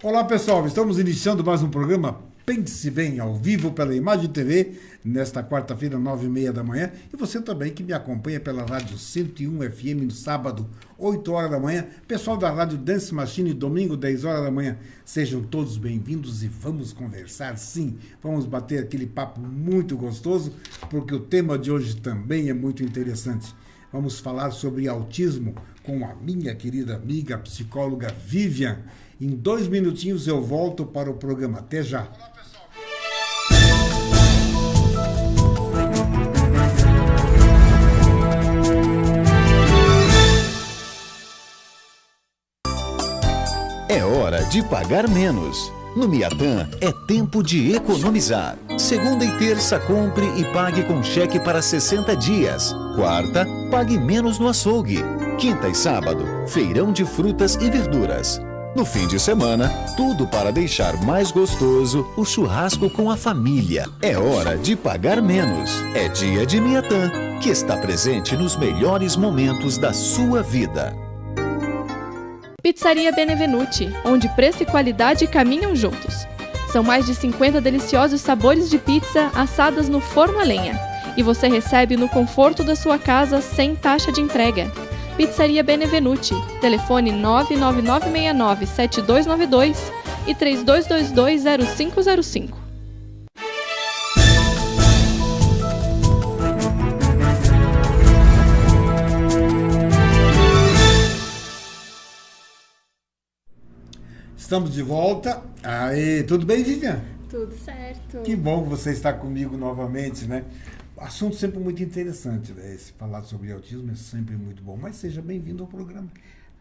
Olá pessoal, estamos iniciando mais um programa Pense Bem, ao vivo pela Imagem TV, nesta quarta-feira, 9h30 da manhã. E você também que me acompanha pela Rádio 101 FM no sábado, 8 horas da manhã. Pessoal da Rádio Dance Machine, domingo, 10 horas da manhã. Sejam todos bem-vindos e vamos conversar, sim. Vamos bater aquele papo muito gostoso, porque o tema de hoje também é muito interessante. Vamos falar sobre autismo com a minha querida amiga, a psicóloga Vivian. Em 2 minutinhos eu volto para o programa. Até já. É hora de pagar menos. No Miatã é tempo de economizar. Segunda e terça, compre e pague com cheque para 60 dias. Quarta, pague menos no açougue. Quinta e sábado, feirão de frutas e verduras. No fim de semana, tudo para deixar mais gostoso o churrasco com a família. É hora de pagar menos. É dia de Miatã, que está presente nos melhores momentos da sua vida. Pizzaria Benevenuti, onde preço e qualidade caminham juntos. São mais de 50 deliciosos sabores de pizza assadas no forno a lenha. E você recebe no conforto da sua casa sem taxa de entrega. Pizzaria Benevenuti, telefone 99969-7292 e 3222-0505. Estamos de volta. Aê, tudo bem, Vivian? Tudo certo. Que bom que você está comigo novamente, né? Assunto sempre muito interessante, né? Falar sobre autismo é sempre muito bom. Mas seja bem-vindo ao programa.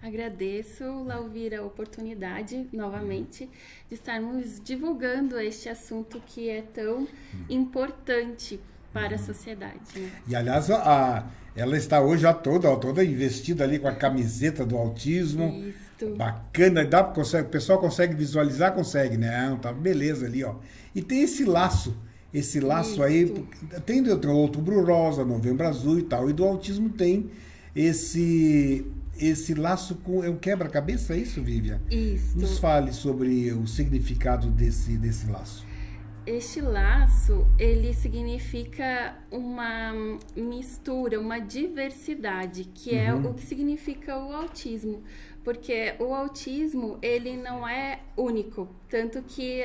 Agradeço, Lauvira, a oportunidade, novamente, de estarmos divulgando este assunto que é tão importante para a sociedade. Né? E, aliás, ela está hoje já toda investida ali com a camiseta do autismo. Isso. Bacana. O pessoal consegue visualizar? Consegue, né? Tá beleza ali, ó. E tem esse laço Isso. aí, tem do Outubro Rosa, Novembro Azul e tal, e do autismo tem esse laço com... É um quebra-cabeça, é isso, Vivian? Isso. Nos fale sobre o significado desse laço. Este laço, ele significa uma mistura, uma diversidade, que é o que significa o autismo. Porque o autismo, ele não é único, tanto que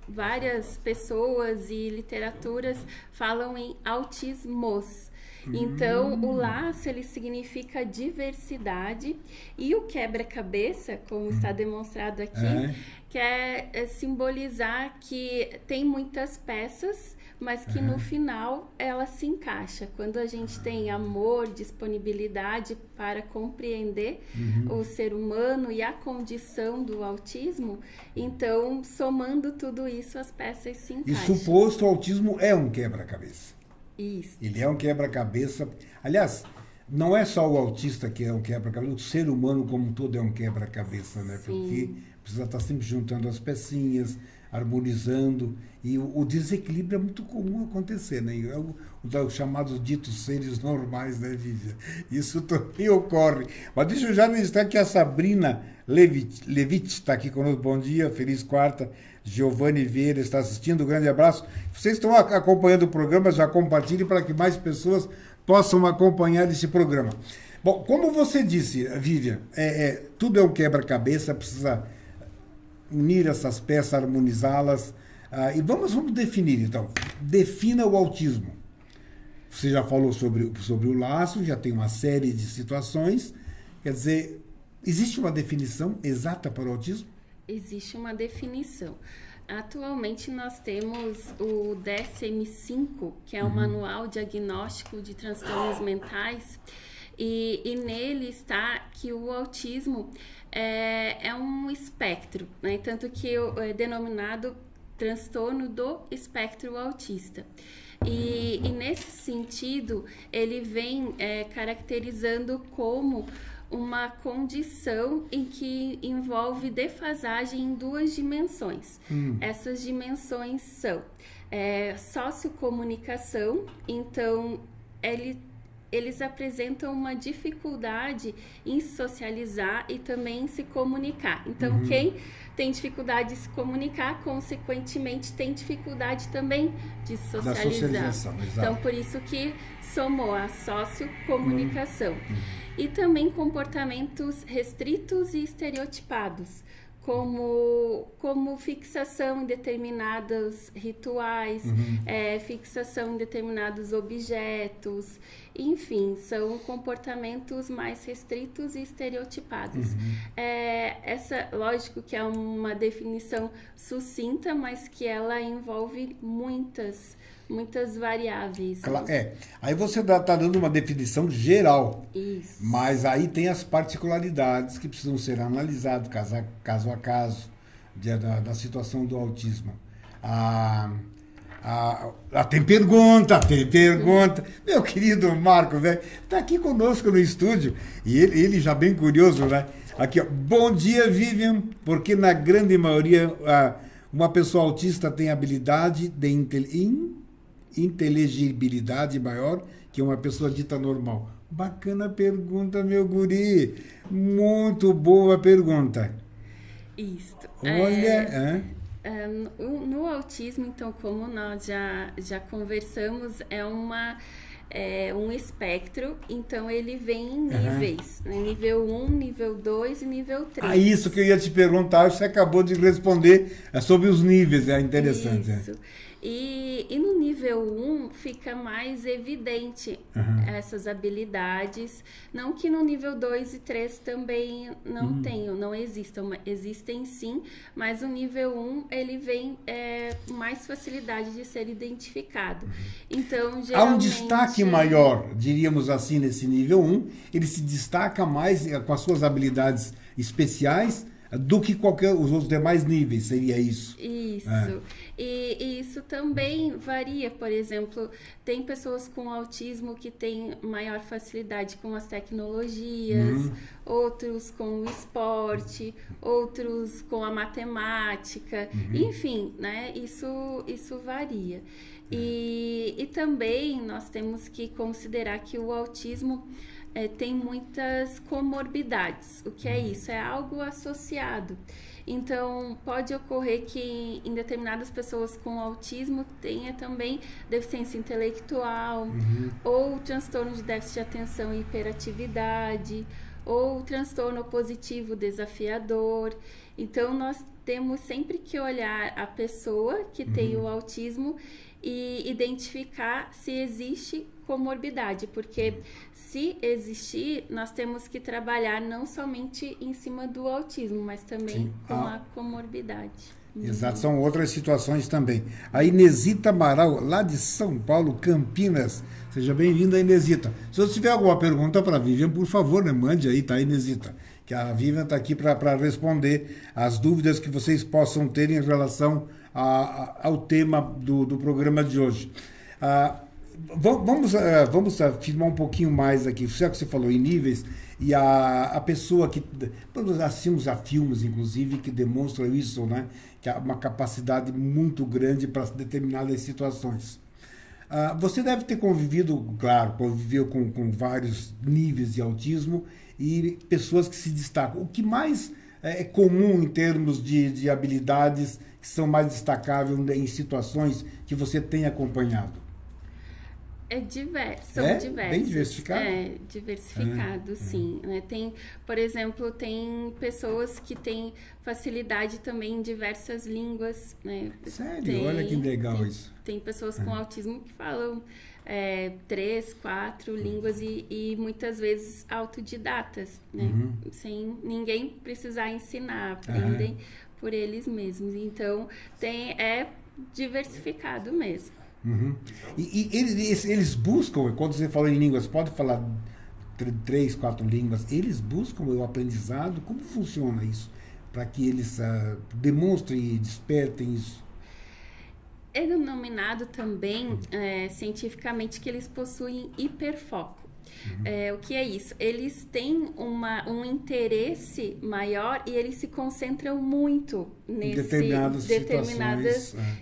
várias pessoas e literaturas falam em autismos. Então, o laço, ele significa diversidade, e o quebra-cabeça, como está demonstrado aqui, quer simbolizar que tem muitas peças, mas que no final ela se encaixa. Quando a gente tem amor, disponibilidade para compreender o ser humano e a condição do autismo, então, somando tudo isso, as peças se E encaixam. suposto, o autismo é um quebra-cabeça. Isso. Ele é um quebra-cabeça. Aliás, não é só o autista que é um quebra-cabeça, o ser humano como um todo é um quebra-cabeça, né? Sim. Porque precisa estar sempre juntando as pecinhas, harmonizando, e o desequilíbrio é muito comum acontecer, né? Os chamados ditos seres normais, né, Vivian? Isso também ocorre. Mas deixa eu já registrar que a Sabrina Levitt está aqui conosco. Bom dia, feliz quarta. Giovanni Vieira está assistindo, grande abraço. Vocês estão acompanhando o programa, já compartilhem para que mais pessoas possam acompanhar esse programa. Bom, como você disse, Vivian, tudo é um quebra-cabeça, precisa unir essas peças, harmonizá-las. E vamos definir, então. Defina o autismo. Você já falou sobre o laço, já tem uma série de situações. Quer dizer, existe uma definição exata para o autismo? Existe uma definição. Atualmente nós temos o DSM-5, que é o Manual Diagnóstico de Transtornos Mentais, e nele está que o autismo é um espectro, né? Tanto que é denominado transtorno do espectro autista. E nesse sentido, ele vem caracterizando como uma condição em que envolve defasagem em 2 dimensões. Essas dimensões são sociocomunicação, então ele eles apresentam uma dificuldade em socializar e também em se comunicar. Então, quem tem dificuldade de se comunicar, consequentemente, tem dificuldade também de socializar. Da socialização, exato. Então, por isso que somou a sociocomunicação. E também comportamentos restritos e estereotipados, como fixação em determinados rituais, fixação em determinados objetos, enfim, são comportamentos mais restritos e estereotipados. Lógico que é uma definição sucinta, mas que ela envolve muitas variáveis. Aí você está dando uma definição geral. Isso. Mas aí tem as particularidades que precisam ser analisadas caso a caso da situação do autismo. Tem pergunta. Meu querido Marco, velho, está aqui conosco no estúdio. E ele já bem curioso, né? Aqui, ó. Bom dia, Vivian, porque na grande maioria uma pessoa autista tem habilidade de inteligibilidade maior que uma pessoa dita normal. Bacana pergunta, meu guri. Muito boa pergunta. Isso. Olha... No autismo, então, como nós já conversamos, é um espectro, então ele vem em níveis, né? Nível 1, nível 2 e nível 3. Isso que eu ia te perguntar, você acabou de responder sobre os níveis, é interessante. Isso. E no nível 1 fica mais evidente essas habilidades, não que no nível 2 e 3 também não existam, existem sim, mas o nível 1 ele vem mais facilidade de ser identificado. Então, geralmente... Há um destaque maior, diríamos assim, nesse nível 1, ele se destaca mais com as suas habilidades especiais do que os outros demais níveis, seria isso? Isso. E isso também varia. Por exemplo, tem pessoas com autismo que têm maior facilidade com as tecnologias, outros com o esporte, outros com a matemática, enfim, né? Isso varia. E também nós temos que considerar que o autismo tem muitas comorbidades. O que é isso? É algo associado. Então, pode ocorrer que em determinadas pessoas com autismo tenha também deficiência intelectual, ou transtorno de déficit de atenção e hiperatividade, ou transtorno opositivo desafiador. Então, nós temos sempre que olhar a pessoa que tem o autismo e identificar se existe comorbidade, porque se existir, nós temos que trabalhar não somente em cima do autismo, mas também com a comorbidade. Exato, são outras situações também. A Inesita Amaral, lá de São Paulo, Campinas. Seja bem-vinda, Inesita. Se você tiver alguma pergunta para a Vivian, por favor, mande aí, tá, Inesita? Que a Vivian está aqui para responder as dúvidas que vocês possam ter em relação ao tema do programa de hoje. Vamos afirmar um pouquinho mais aqui. Já que você falou em níveis, e a pessoa que... Nós assistimos a filmes, inclusive, que demonstram isso, né? Que há uma capacidade muito grande para determinadas situações. Você deve ter conviveu com vários níveis de autismo e pessoas que se destacam. O que mais é comum em termos de habilidades que são mais destacáveis em situações que você tem acompanhado? São diversos. Bem diversificado? Diversificado, sim. Né? Por exemplo, tem pessoas que têm facilidade também em diversas línguas. Né? Sério? Olha que legal isso. Tem pessoas com autismo que falam 3, 4 línguas e muitas vezes autodidatas, né? Sem ninguém precisar ensinar, aprendem por eles mesmos. Então, é diversificado mesmo. E eles buscam, quando você fala em línguas, pode falar 3, 4 línguas, eles buscam o aprendizado? Como funciona isso? Para que eles demonstrem e despertem isso? É denominado também cientificamente que eles possuem hiperfoco. O que é isso? Eles têm um interesse maior e eles se concentram muito nesse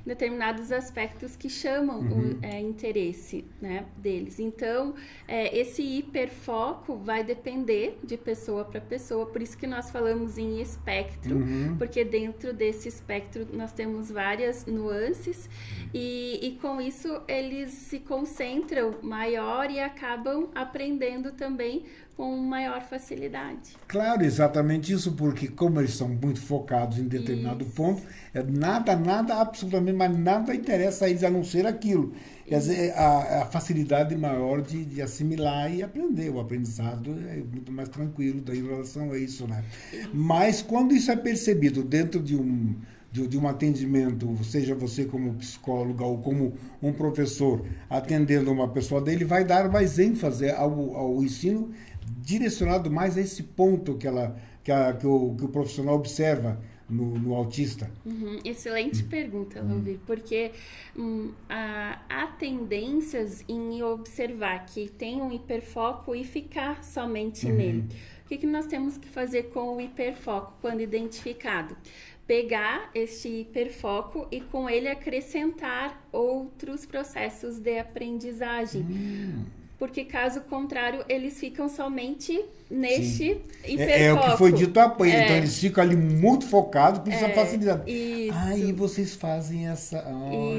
determinados aspectos que chamam o interesse, né, deles. Então, esse hiperfoco vai depender de pessoa para pessoa, por isso que nós falamos em espectro, porque dentro desse espectro nós temos várias nuances e com isso eles se concentram maior e acabam aprendendo também com maior facilidade. Claro, exatamente isso, porque como eles são muito focados em determinado ponto, nada, absolutamente, mas nada interessa a eles a não ser aquilo. Quer dizer, a facilidade maior de assimilar e aprender. O aprendizado é muito mais tranquilo em relação a isso, né? Isso. Mas quando isso é percebido dentro de um atendimento, seja você como psicóloga ou como um professor atendendo uma pessoa dele, vai dar mais ênfase ao ensino direcionado mais a esse ponto que o profissional observa no autista. Excelente pergunta, Lauvir, porque há tendências em observar que tem um hiperfoco e ficar somente nele. O que nós temos que fazer com o hiperfoco quando identificado? Pegar este hiperfoco e com ele acrescentar outros processos de aprendizagem. Porque, caso contrário, eles ficam somente neste hiperfoco. É o que foi dito há pouco. Então, eles ficam ali muito focados, por isso a facilidade. Isso. Aí vocês fazem essa...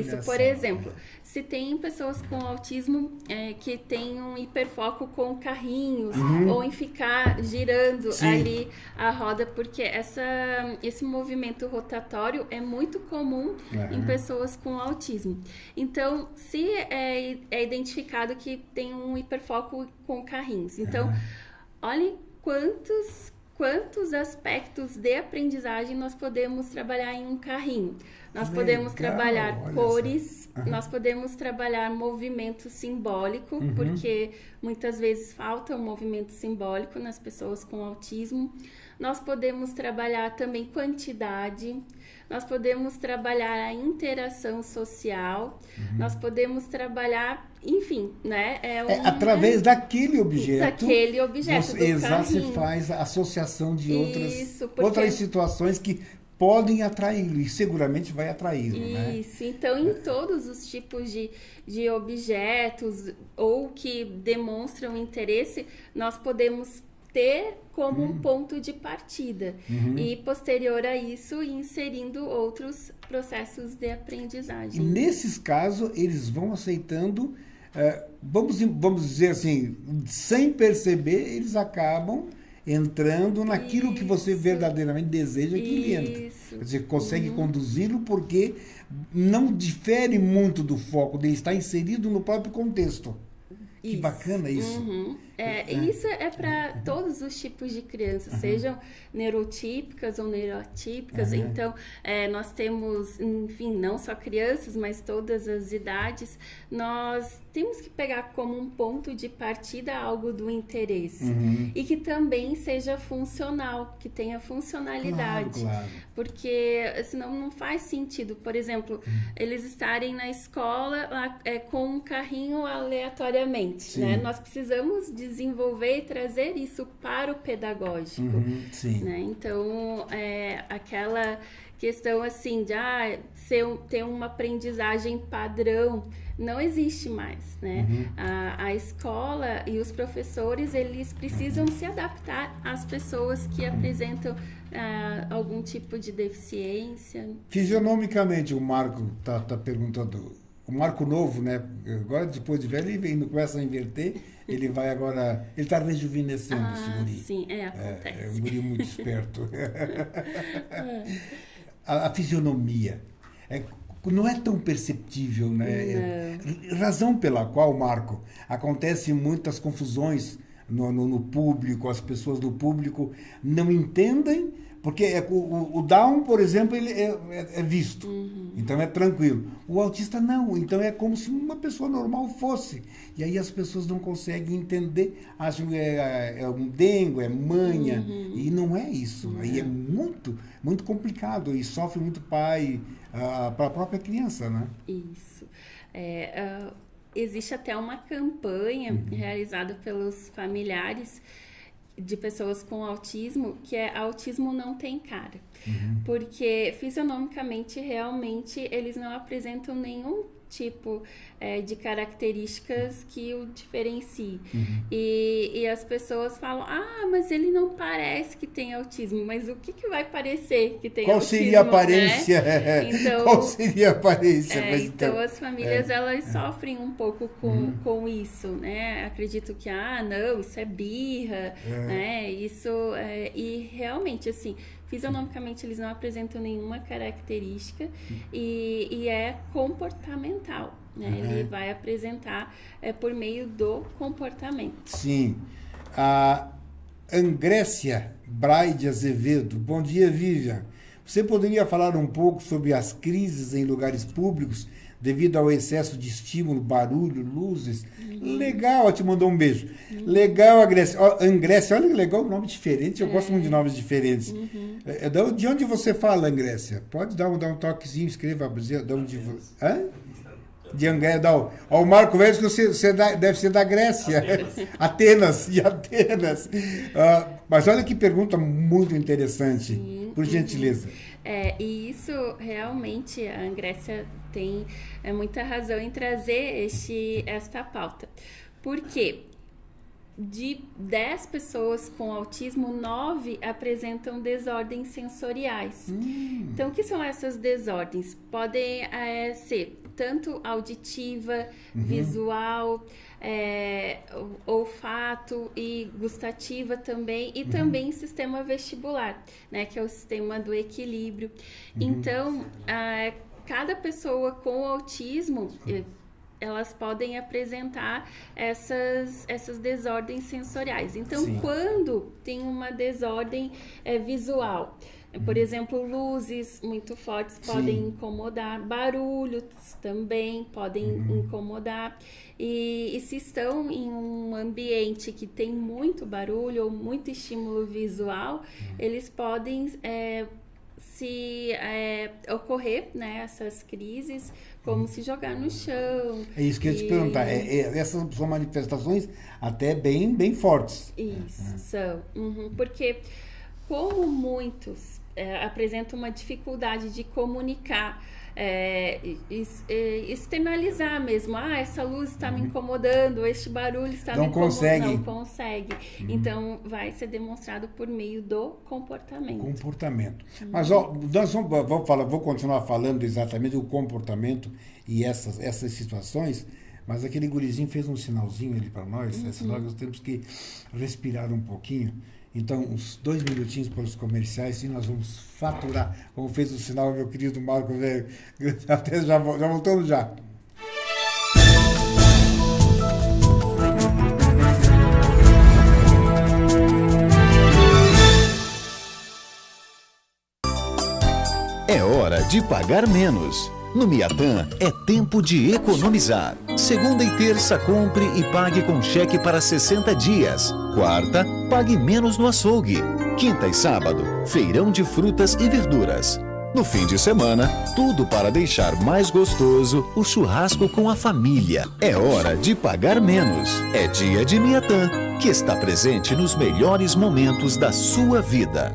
Isso, por exemplo, se tem pessoas com autismo que tem um hiperfoco com carrinhos, ou em ficar girando ali a roda, porque esse movimento rotatório é muito comum em pessoas com autismo. Então, se é identificado que tem um hiperfoco com carrinhos, então, olhem quantos aspectos de aprendizagem nós podemos trabalhar em um carrinho. Nós podemos trabalhar cores, nós podemos trabalhar movimento simbólico, porque muitas vezes falta um movimento simbólico nas pessoas com autismo. Nós podemos trabalhar também quantidade, nós podemos trabalhar a interação social, nós podemos trabalhar, enfim, né? Através daquele objeto. Você faz a associação de outras situações que podem atraí-lo e seguramente vai atraí-lo, né? Isso, então em todos os tipos de objetos ou que demonstram interesse, nós podemos ter como um ponto de partida e posterior a isso inserindo outros processos de aprendizagem. Nesses casos, eles vão aceitando, vamos dizer assim, sem perceber, eles acabam entrando naquilo que você verdadeiramente deseja que ele entre. Você consegue conduzi-lo porque não difere muito do foco dele, está inserido no próprio contexto. Que bacana isso. Isso é para todos os tipos de crianças, sejam neurotípicas ou neuroatípicas. Então, nós temos, enfim, não só crianças, mas todas as idades. Nós temos que pegar como um ponto de partida algo do interesse. E que também seja funcional, que tenha funcionalidade. Claro. Porque senão não faz sentido. Por exemplo, eles estarem na escola com um carrinho aleatoriamente. Né? Nós precisamos desenvolver e trazer isso para o pedagógico. Né? Então, aquela questão assim de ter uma aprendizagem padrão não existe mais, né? A escola e os professores, eles precisam se adaptar às pessoas que apresentam algum tipo de deficiência. Fisionomicamente, o Marco tá perguntando, o Marco novo, né? Agora, depois de velho, ele começa a inverter, ele está rejuvenescendo esse guri. Sim, acontece. É um guri muito esperto. A fisionomia não é tão perceptível, né? Razão pela qual, Marco, acontecem muitas confusões no público, as pessoas do público não entendem, porque o Down, por exemplo, ele é visto, então é tranquilo. O autista não, então é como se uma pessoa normal fosse. E aí as pessoas não conseguem entender, acham que é um dengue, é manha, e não é isso. Aí é muito, muito complicado e sofre muito pai para a própria criança, né? Isso. existe até uma campanha realizada pelos familiares de pessoas com autismo, que é Autismo Não Tem Cara. Porque fisionomicamente, realmente, eles não apresentam nenhum tipo de características que o diferencie. E as pessoas falam, mas ele não parece que tem autismo, mas o que vai parecer que tem Qual autismo? Seria a aparência? Né? Então, qual seria a aparência? Então as famílias elas sofrem um pouco com isso, né? Acredito que não, isso é birra, né? Isso e realmente assim, fisionomicamente eles não apresentam nenhuma característica e é comportamental, né? Ele vai apresentar por meio do comportamento. Sim. A Angrécia Braide Azevedo. Bom dia, Vivian. Você poderia falar um pouco sobre as crises em lugares públicos devido ao excesso de estímulo, barulho, luzes? Legal, ela te mandou um beijo. Legal, Angrécia, olha que legal, um nome diferente, eu gosto muito de nomes diferentes. De onde você fala, Angrécia? Pode dar um toquezinho, escreva, de onde você... De Angrécia, o Marco Vélez, que você deve ser da Grécia. Atenas, de Atenas. Mas olha que pergunta muito interessante. Sim. Por gentileza. E isso realmente a Angrécia tem muita razão em trazer esta pauta. Porque de 10 pessoas com autismo, 9 apresentam desordens sensoriais. Então, o que são essas desordens? Podem ser tanto auditiva, visual, olfato e gustativa também, e também sistema vestibular, né, que é o sistema do equilíbrio. Então, cada pessoa com autismo, elas podem apresentar essas desordens sensoriais. Então, quando tem uma desordem visual, por exemplo, luzes muito fortes podem incomodar, barulhos também podem incomodar. E se estão em um ambiente que tem muito barulho ou muito estímulo visual, eles podem ocorrer, né, essas crises, como se jogar no chão. É isso que eu ia te perguntar. Essas são manifestações até bem fortes. Isso, são. Porque como muitos apresentam uma dificuldade de comunicar, externalizar mesmo, essa luz está me incomodando, este barulho está me incomodando. Não consegue. Então, vai ser demonstrado por meio do comportamento. Mas nós vou continuar falando exatamente do comportamento e essas situações, mas aquele gurizinho fez um sinalzinho ali para nós, nós temos que respirar um pouquinho. Então, uns 2 minutinhos para os comerciais e nós vamos faturar, como fez o sinal meu querido Marco Velho. Até já voltamos já. É hora de pagar menos. No Miatã é tempo de economizar. Segunda e terça, compre e pague com cheque para 60 dias. Quarta, pague menos no açougue. Quinta e sábado, feirão de frutas e verduras. No fim de semana, tudo para deixar mais gostoso o churrasco com a família. É hora de pagar menos. É dia de Miatã, que está presente nos melhores momentos da sua vida.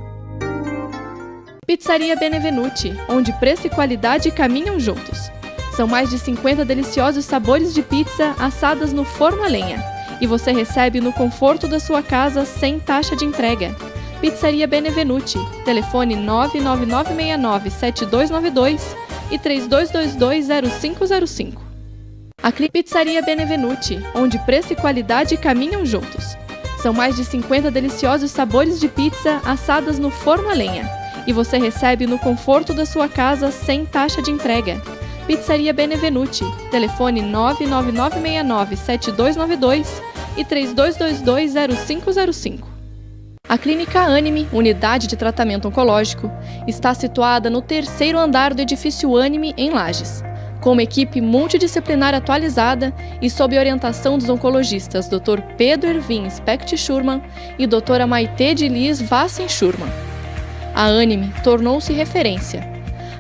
Pizzaria Benevenuti, onde preço e qualidade caminham juntos. São mais de 50 deliciosos sabores de pizza assadas no forno a lenha. E você recebe no conforto da sua casa sem taxa de entrega. Pizzaria Benevenuti, telefone 99969-7292 e 3222-0505. A Pizzaria Benevenuti, onde preço e qualidade caminham juntos. São mais de 50 deliciosos sabores de pizza assadas no forno a lenha. E você recebe no conforto da sua casa sem taxa de entrega. Pizzaria Benevenuti, telefone 99969-7292 e 3222-0505. A Clínica Anime, unidade de tratamento oncológico, está situada no 3º andar do edifício Anime, em Lages. Com uma equipe multidisciplinar atualizada e sob orientação dos oncologistas Dr. Pedro Ervin Specht Schurman e Dra. Maite de Liz Vassen Schurman. A Anime tornou-se referência,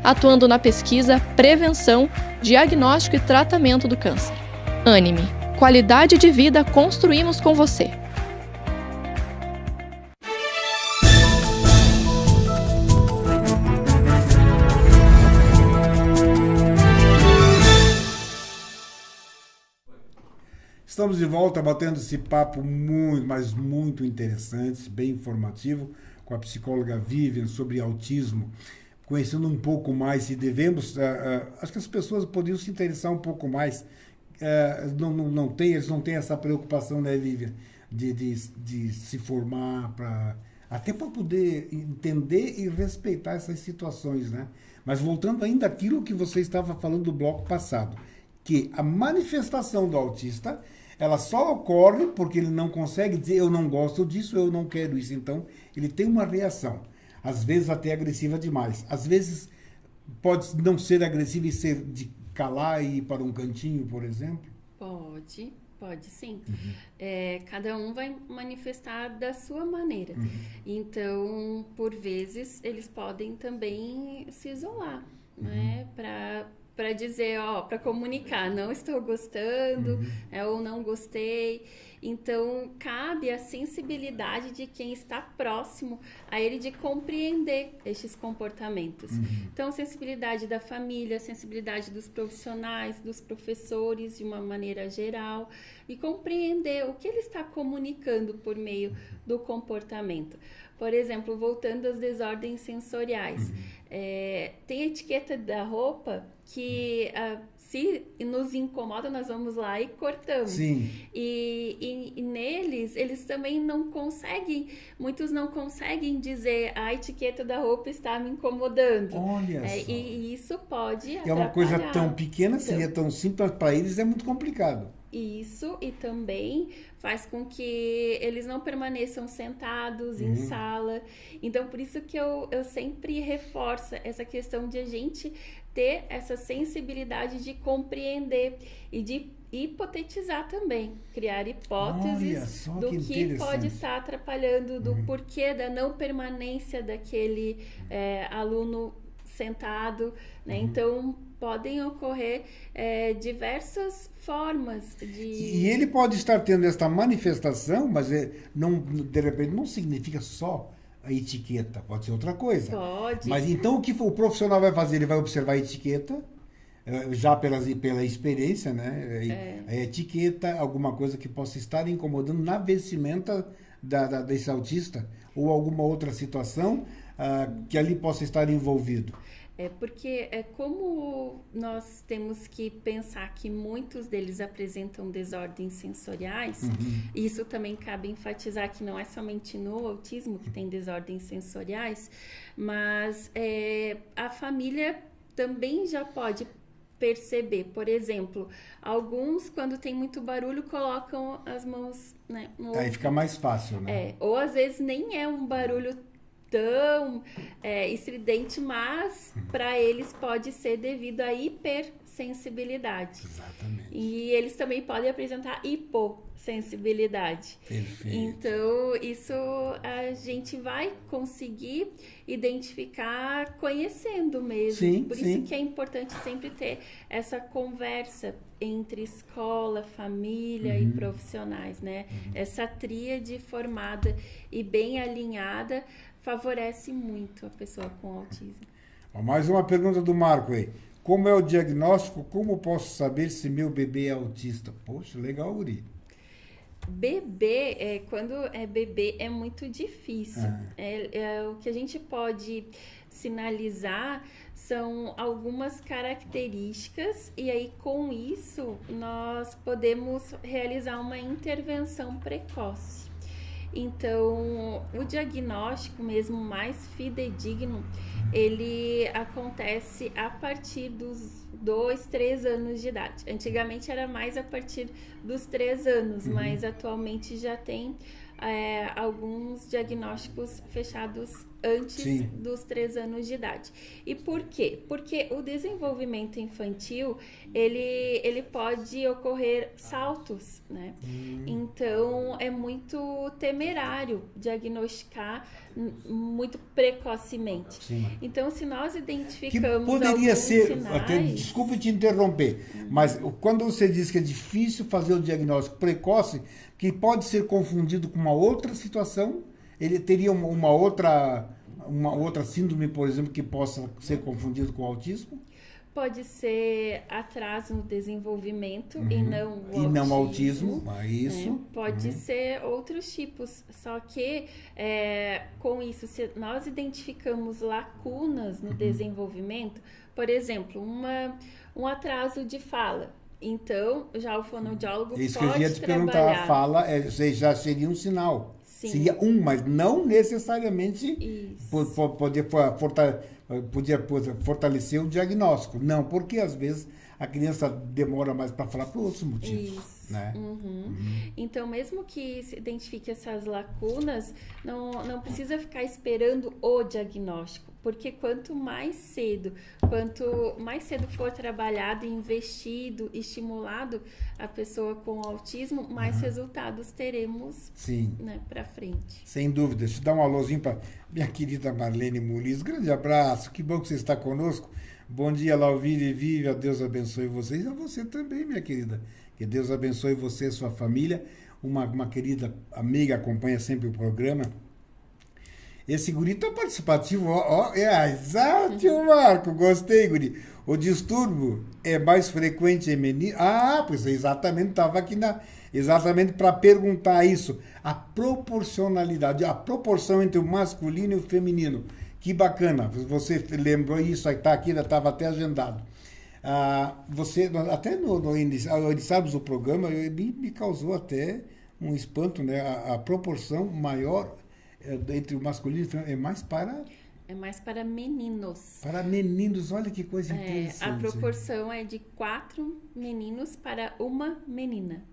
atuando na pesquisa, prevenção, diagnóstico e tratamento do câncer. Anime. Qualidade de vida construímos com você. Estamos de volta batendo esse papo muito, mas muito interessante, bem informativo, com a psicóloga Vivian sobre autismo, conhecendo um pouco mais e devemos, acho que as pessoas poderiam se interessar um pouco mais, eles não têm essa preocupação, né, Vivian, de se formar, até para poder entender e respeitar essas situações, né? Mas voltando ainda àquilo que você estava falando do bloco passado, que a manifestação do autista, ela só ocorre porque ele não consegue dizer eu não gosto disso, eu não quero isso. Então, ele tem uma reação, às vezes até agressiva demais. Às vezes pode não ser agressiva e ser de calar e ir para um cantinho, por exemplo? Pode sim. Cada um vai manifestar da sua maneira. Então, por vezes, eles podem também se isolar, né? Para dizer, para comunicar, não estou gostando, ou não gostei. Então, cabe a sensibilidade de quem está próximo a ele de compreender estes comportamentos. Então, sensibilidade da família, sensibilidade dos profissionais, dos professores, de uma maneira geral, e compreender o que ele está comunicando por meio do comportamento. Por exemplo, voltando às desordens sensoriais, tem a etiqueta da roupa que se nos incomoda, nós vamos lá e cortamos. Sim. E neles, eles também não conseguem, muitos não conseguem dizer a etiqueta da roupa está me incomodando. Olha só. E isso pode atrapalhar. É uma coisa tão pequena, seria tão simples, para eles é muito complicado. Isso, e também faz com que eles não permaneçam sentados em sala. Então, por isso que eu sempre reforço essa questão de a gente ter essa sensibilidade de compreender e de hipotetizar também, criar hipóteses do que pode estar atrapalhando, do porquê da não permanência daquele aluno sentado, né? Então, podem ocorrer diversas formas de... E ele pode estar tendo esta manifestação, mas de repente não significa só a etiqueta, pode ser outra coisa. Pode. Mas então o que o profissional vai fazer? Ele vai observar a etiqueta, já pela experiência, né? A etiqueta, alguma coisa que possa estar incomodando na vestimenta desse autista, ou alguma outra situação que ali possa estar envolvido. Porque como nós temos que pensar que muitos deles apresentam desordens sensoriais, e isso também cabe enfatizar que não é somente no autismo que tem desordens sensoriais, mas a família também já pode perceber. Por exemplo, alguns, quando tem muito barulho, colocam as mãos, né, no Aí fica mais fácil, né? Ou às vezes nem é um barulho tão estridente, mas para eles pode ser devido à hipersensibilidade. Exatamente. E eles também podem apresentar hipossensibilidade. Perfeito. Então, isso a gente vai conseguir identificar conhecendo mesmo. Sim, Por isso que é importante sempre ter essa conversa entre escola, família e profissionais, né? Essa tríade formada e bem alinhada favorece muito a pessoa com autismo. Mais uma pergunta do Marco aí. Como é o diagnóstico? Como posso saber se meu bebê é autista? Poxa, legal, Uri. Bebê, quando é bebê, é muito difícil. O que a gente pode sinalizar são algumas características e aí com isso nós podemos realizar uma intervenção precoce. Então, o diagnóstico mesmo mais fidedigno, ele acontece a partir dos 2, 3 anos de idade. Antigamente era mais a partir dos 3 anos, mas atualmente já tem alguns diagnósticos fechados antes Sim. dos 3 anos de idade. E por quê? Porque o desenvolvimento infantil, ele pode ocorrer saltos, né? Então, é muito temerário diagnosticar muito precocemente. Sim. Então, se nós Que identificamos poderia alguns ser, sinais... desculpe te interromper, mas quando você diz que é difícil fazer o diagnóstico precoce, que pode ser confundido com uma outra situação, ele teria uma outra síndrome, por exemplo, que possa ser confundido com autismo? Pode ser atraso no desenvolvimento e não o autismo. E não autismo, isso. Né? Pode ser outros tipos, só que com isso, se nós identificamos lacunas no desenvolvimento, por exemplo, um atraso de fala, então já o fonoaudiólogo Isso pode que eu ia te trabalhar. perguntar, a fala já seria um sinal. Sim. Seria mas não necessariamente Isso. podia fortalecer o diagnóstico. Não, porque às vezes a criança demora mais para falar por outros motivos. Isso. Né? Então, mesmo que se identifique essas lacunas, não precisa ficar esperando o diagnóstico, porque quanto mais cedo for trabalhado, investido, estimulado a pessoa com autismo, mais resultados teremos, Sim. né, para frente. Sem dúvida. Deixa eu dar um alôzinho para minha querida Marlene Muniz. Grande abraço, que bom que você está conosco. Bom dia, Lauvire e Vivi. Deus abençoe vocês. E a você também, minha querida. Que Deus abençoe você e sua família. Uma querida amiga acompanha sempre o programa. Esse guri tá participativo. Exato, Marco. Gostei, guri. O distúrbio é mais frequente em meninos. Pois exatamente, estava aqui exatamente para perguntar isso. A proporcionalidade, a proporção entre o masculino e o feminino. Que bacana. Você lembrou isso, está aqui, estava até agendado. Você, até no iniciarmos do programa, me causou até um espanto, né? A proporção maior entre o masculino e o feminino é mais para meninos. Para meninos, olha que coisa interessante. A proporção é de 4 meninos para 1 menina.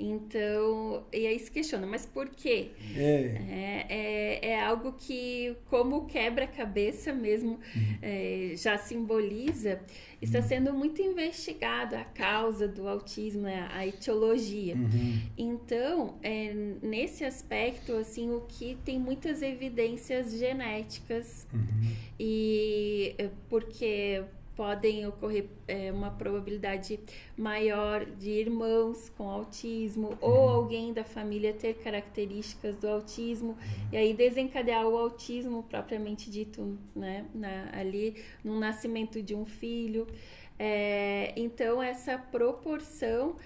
Então, e aí se questiona, mas por quê? É algo que, como quebra-cabeça mesmo, já simboliza, está sendo muito investigado a causa do autismo, né, a etiologia. Então, nesse aspecto, assim, o que tem muitas evidências genéticas, e porque podem ocorrer uma probabilidade maior de irmãos com autismo ou alguém da família ter características do autismo e aí desencadear o autismo propriamente dito, né, ali no nascimento de um filho. Então, essa proporção,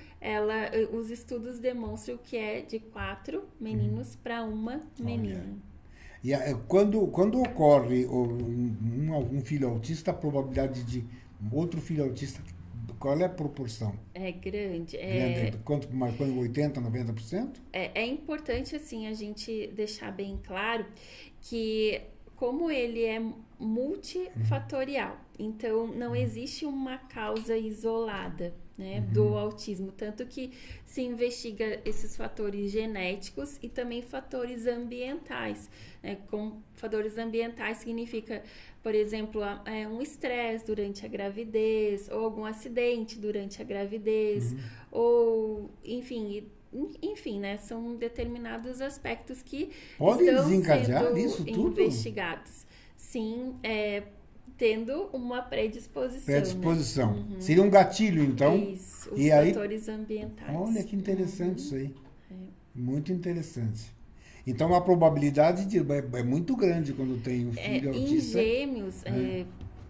os estudos demonstram que é de 4 meninos para 1 menina. E quando ocorre um filho autista, a probabilidade de outro filho autista, qual é a proporção? É grande. Quanto mais? 80%, 90%? É importante, assim, a gente deixar bem claro que, como ele é multifatorial, então não existe uma causa isolada, né, do autismo, tanto que se investiga esses fatores genéticos e também fatores ambientais, né? Com fatores ambientais significa, por exemplo, um estresse durante a gravidez, ou algum acidente durante a gravidez, ou enfim, né, são determinados aspectos que podem estão desencadear sendo isso tudo? Investigados. Sim, tendo uma predisposição. Né? Seria um gatilho, então? Isso, os fatores ambientais. Olha que interessante isso aí. Muito interessante. Então, a probabilidade é muito grande quando tem um filho autista. Em gêmeos,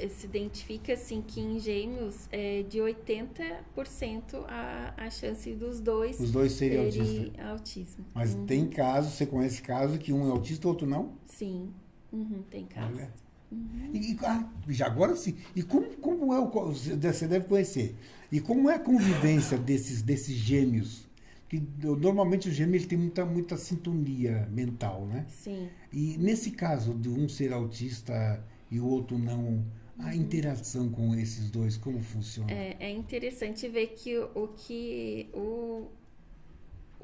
se identifica assim, que em gêmeos é de 80% a chance dos dois serem autismo. Mas tem casos, você conhece casos que um é autista e outro não? Sim, tem casos. Agora sim. E como é você deve conhecer. E como é a convivência desses gêmeos? Porque normalmente o gêmeo ele tem muita sintonia mental, né? Sim. E nesse caso de um ser autista e o outro não, a interação com esses dois, como funciona? É interessante ver que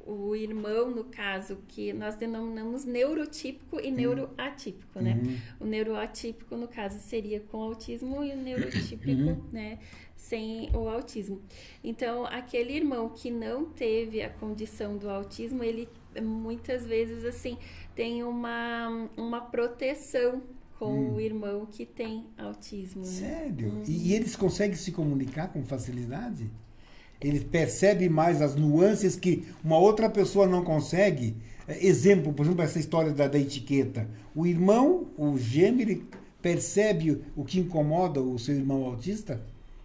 o irmão, no caso, que nós denominamos neurotípico e neuroatípico, né? O neuroatípico, no caso, seria com autismo e o neurotípico, né, sem o autismo. Então, aquele irmão que não teve a condição do autismo, ele muitas vezes, assim, tem uma proteção com o irmão que tem autismo. Sério? Né? E eles conseguem se comunicar com facilidade? Ele percebe mais as nuances que uma outra pessoa não consegue? Exemplo, por exemplo, essa história da etiqueta. O irmão, o gêmeo, ele percebe o que incomoda o seu irmão autista?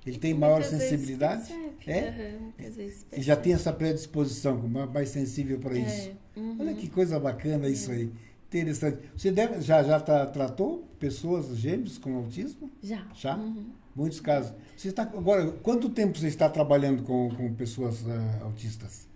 Ele tem maior sensibilidade? Muitas vezes percebe. Ele já tem essa predisposição, mais sensível para isso. Olha que coisa bacana isso aí. Interessante. Você já tratou pessoas gêmeos com autismo? Já. Já? Muitos casos. Agora, quanto tempo você está trabalhando com pessoas autistas?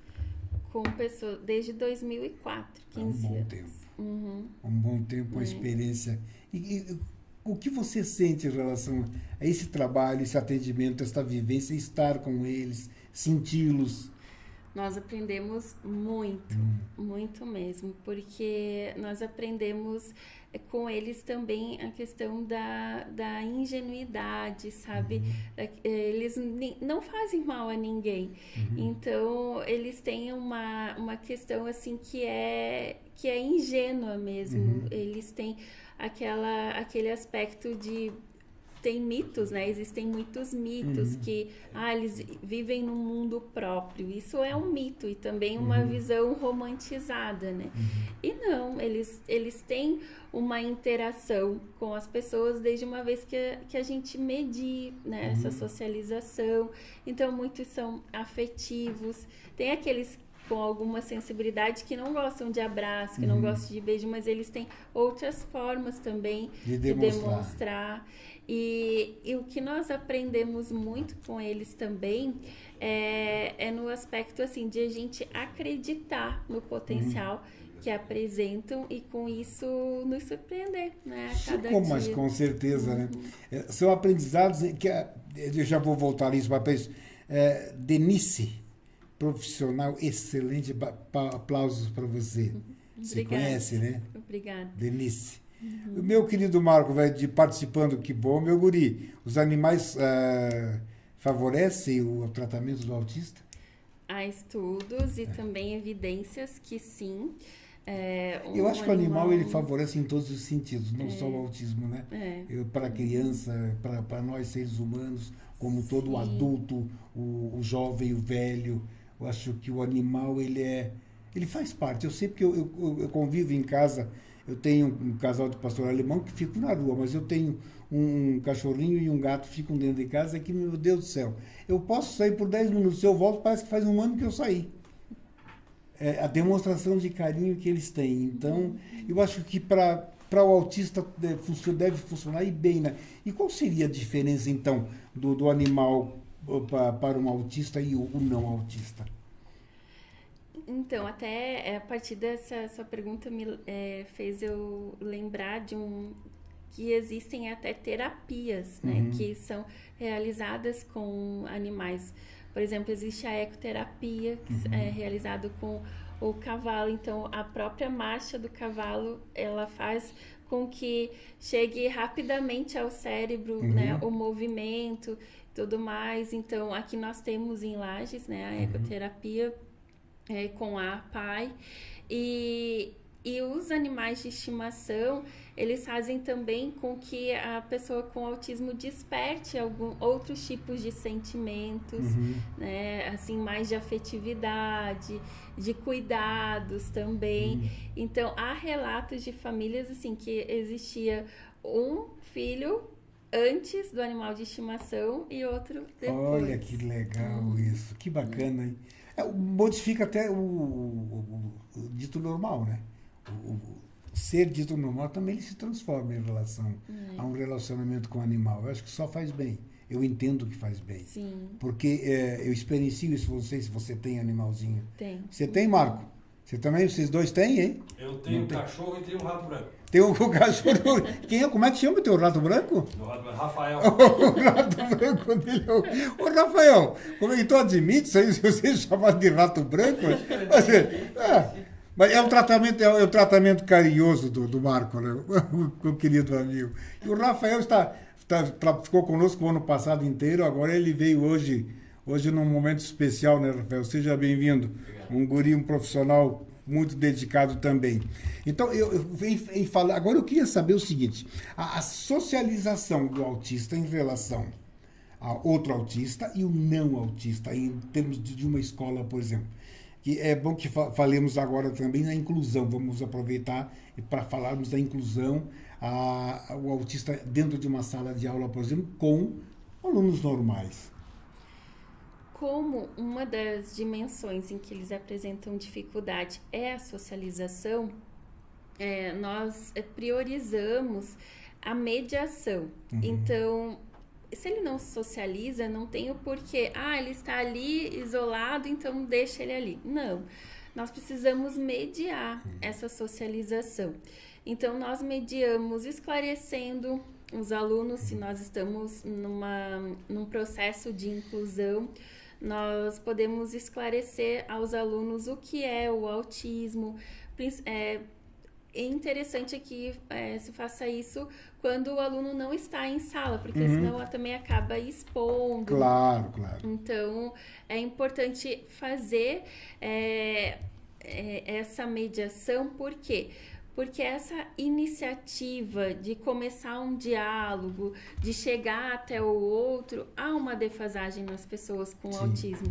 Com pessoas desde 2004, 15 anos. Tempo. Um bom tempo, uma experiência. E o que você sente em relação a esse trabalho, esse atendimento, essa vivência, estar com eles, senti-los? Nós aprendemos muito, muito mesmo, porque nós aprendemos com eles também a questão da ingenuidade, sabe? Eles não fazem mal a ninguém. Então, eles têm uma questão assim que é ingênua mesmo. Eles têm aquele aspecto de... Tem mitos, né? Existem muitos mitos que eles vivem num mundo próprio. Isso é um mito e também uma visão romantizada, né? E não, eles têm uma interação com as pessoas desde uma vez que a gente medir, né? Essa socialização. Então, muitos são afetivos. Tem aqueles com alguma sensibilidade que não gostam de abraço, que não gostam de beijo, mas eles têm outras formas também de demonstrar. E o que nós aprendemos muito com eles também é no aspecto assim, de a gente acreditar no potencial que apresentam e com isso nos surpreender, né? A cada dia. Mas com certeza, né? São aprendizados que eu já vou voltar nisso, mas Denise, profissional excelente, aplausos para você. Você conhece, né? Obrigada. Denise. O meu querido Marco, participando, que bom, meu guri. Os animais favorecem o tratamento do autista? Há estudos e também evidências que sim. Eu acho que o animal ele favorece em todos os sentidos, não só o autismo, né? Para a criança, para nós seres humanos, como todo o adulto, o jovem, o velho. Eu acho que o animal ele faz parte. Eu sei porque eu convivo em casa. Eu tenho um casal de pastor alemão que fica na rua, mas eu tenho um cachorrinho e um gato que ficam dentro de casa que, meu Deus do céu, eu posso sair por 10 minutos, se eu volto, parece que faz um ano que eu saí. A demonstração de carinho que eles têm. Então, eu acho que para o autista deve funcionar e bem, né? E qual seria a diferença, então, do animal para um autista e o não autista? Então, até a partir dessa sua pergunta me fez eu lembrar que existem até terapias, né, que são realizadas com animais. Por exemplo, existe a ecoterapia, que é realizada com o cavalo. Então, a própria marcha do cavalo, ela faz com que chegue rapidamente ao cérebro, né, o movimento e tudo mais. Então, aqui nós temos em Lages, né, a ecoterapia, com a PAI, e os animais de estimação, eles fazem também com que a pessoa com autismo desperte outros tipos de sentimentos, né, assim, mais de afetividade, de cuidados também. Então, há relatos de famílias assim que existia um filho antes do animal de estimação e outro depois. Olha que legal isso, que bacana, hein? Modifica até o dito normal, né? O ser dito normal também ele se transforma em relação a um relacionamento com o animal. Eu acho que só faz bem. Eu entendo que faz bem. Sim. Porque eu experiencio isso, não sei se você tem animalzinho. Tem. Você tem, Marco? Você também, vocês dois têm, hein? Eu tenho um cachorro e tenho um rato branco. Tem um cachorro. Como é que chama o teu rato branco? Meu rato branco, Rafael. O rato branco dele. Ô, Rafael, como é que tu admite isso aí, se você chamar de rato branco? Mas é um tratamento carinhoso do Marco, né? O querido amigo. E o Rafael ficou conosco o ano passado inteiro, agora ele veio hoje num momento especial, né, Rafael? Seja bem-vindo. Um guri, um profissional muito dedicado também. Então, eu venho falar. Agora eu queria saber o seguinte: a socialização do autista em relação a outro autista e o não autista, em termos de uma escola, por exemplo. Que é bom que falemos agora também na inclusão. Vamos aproveitar para falarmos da inclusão, o autista dentro de uma sala de aula, por exemplo, com alunos normais. Como uma das dimensões em que eles apresentam dificuldade é a socialização, nós priorizamos a mediação. Então, se ele não socializa, não tem o porquê. Ele está ali isolado, então deixa ele ali. Não, nós precisamos mediar essa socialização. Então, nós mediamos esclarecendo os alunos, se nós estamos num processo de inclusão, nós podemos esclarecer aos alunos o que é o autismo. É interessante que se faça isso quando o aluno não está em sala, porque senão também acaba expondo. Claro. Então, é importante fazer essa mediação, por quê? Porque essa iniciativa de começar um diálogo, de chegar até o outro, há uma defasagem nas pessoas com autismo.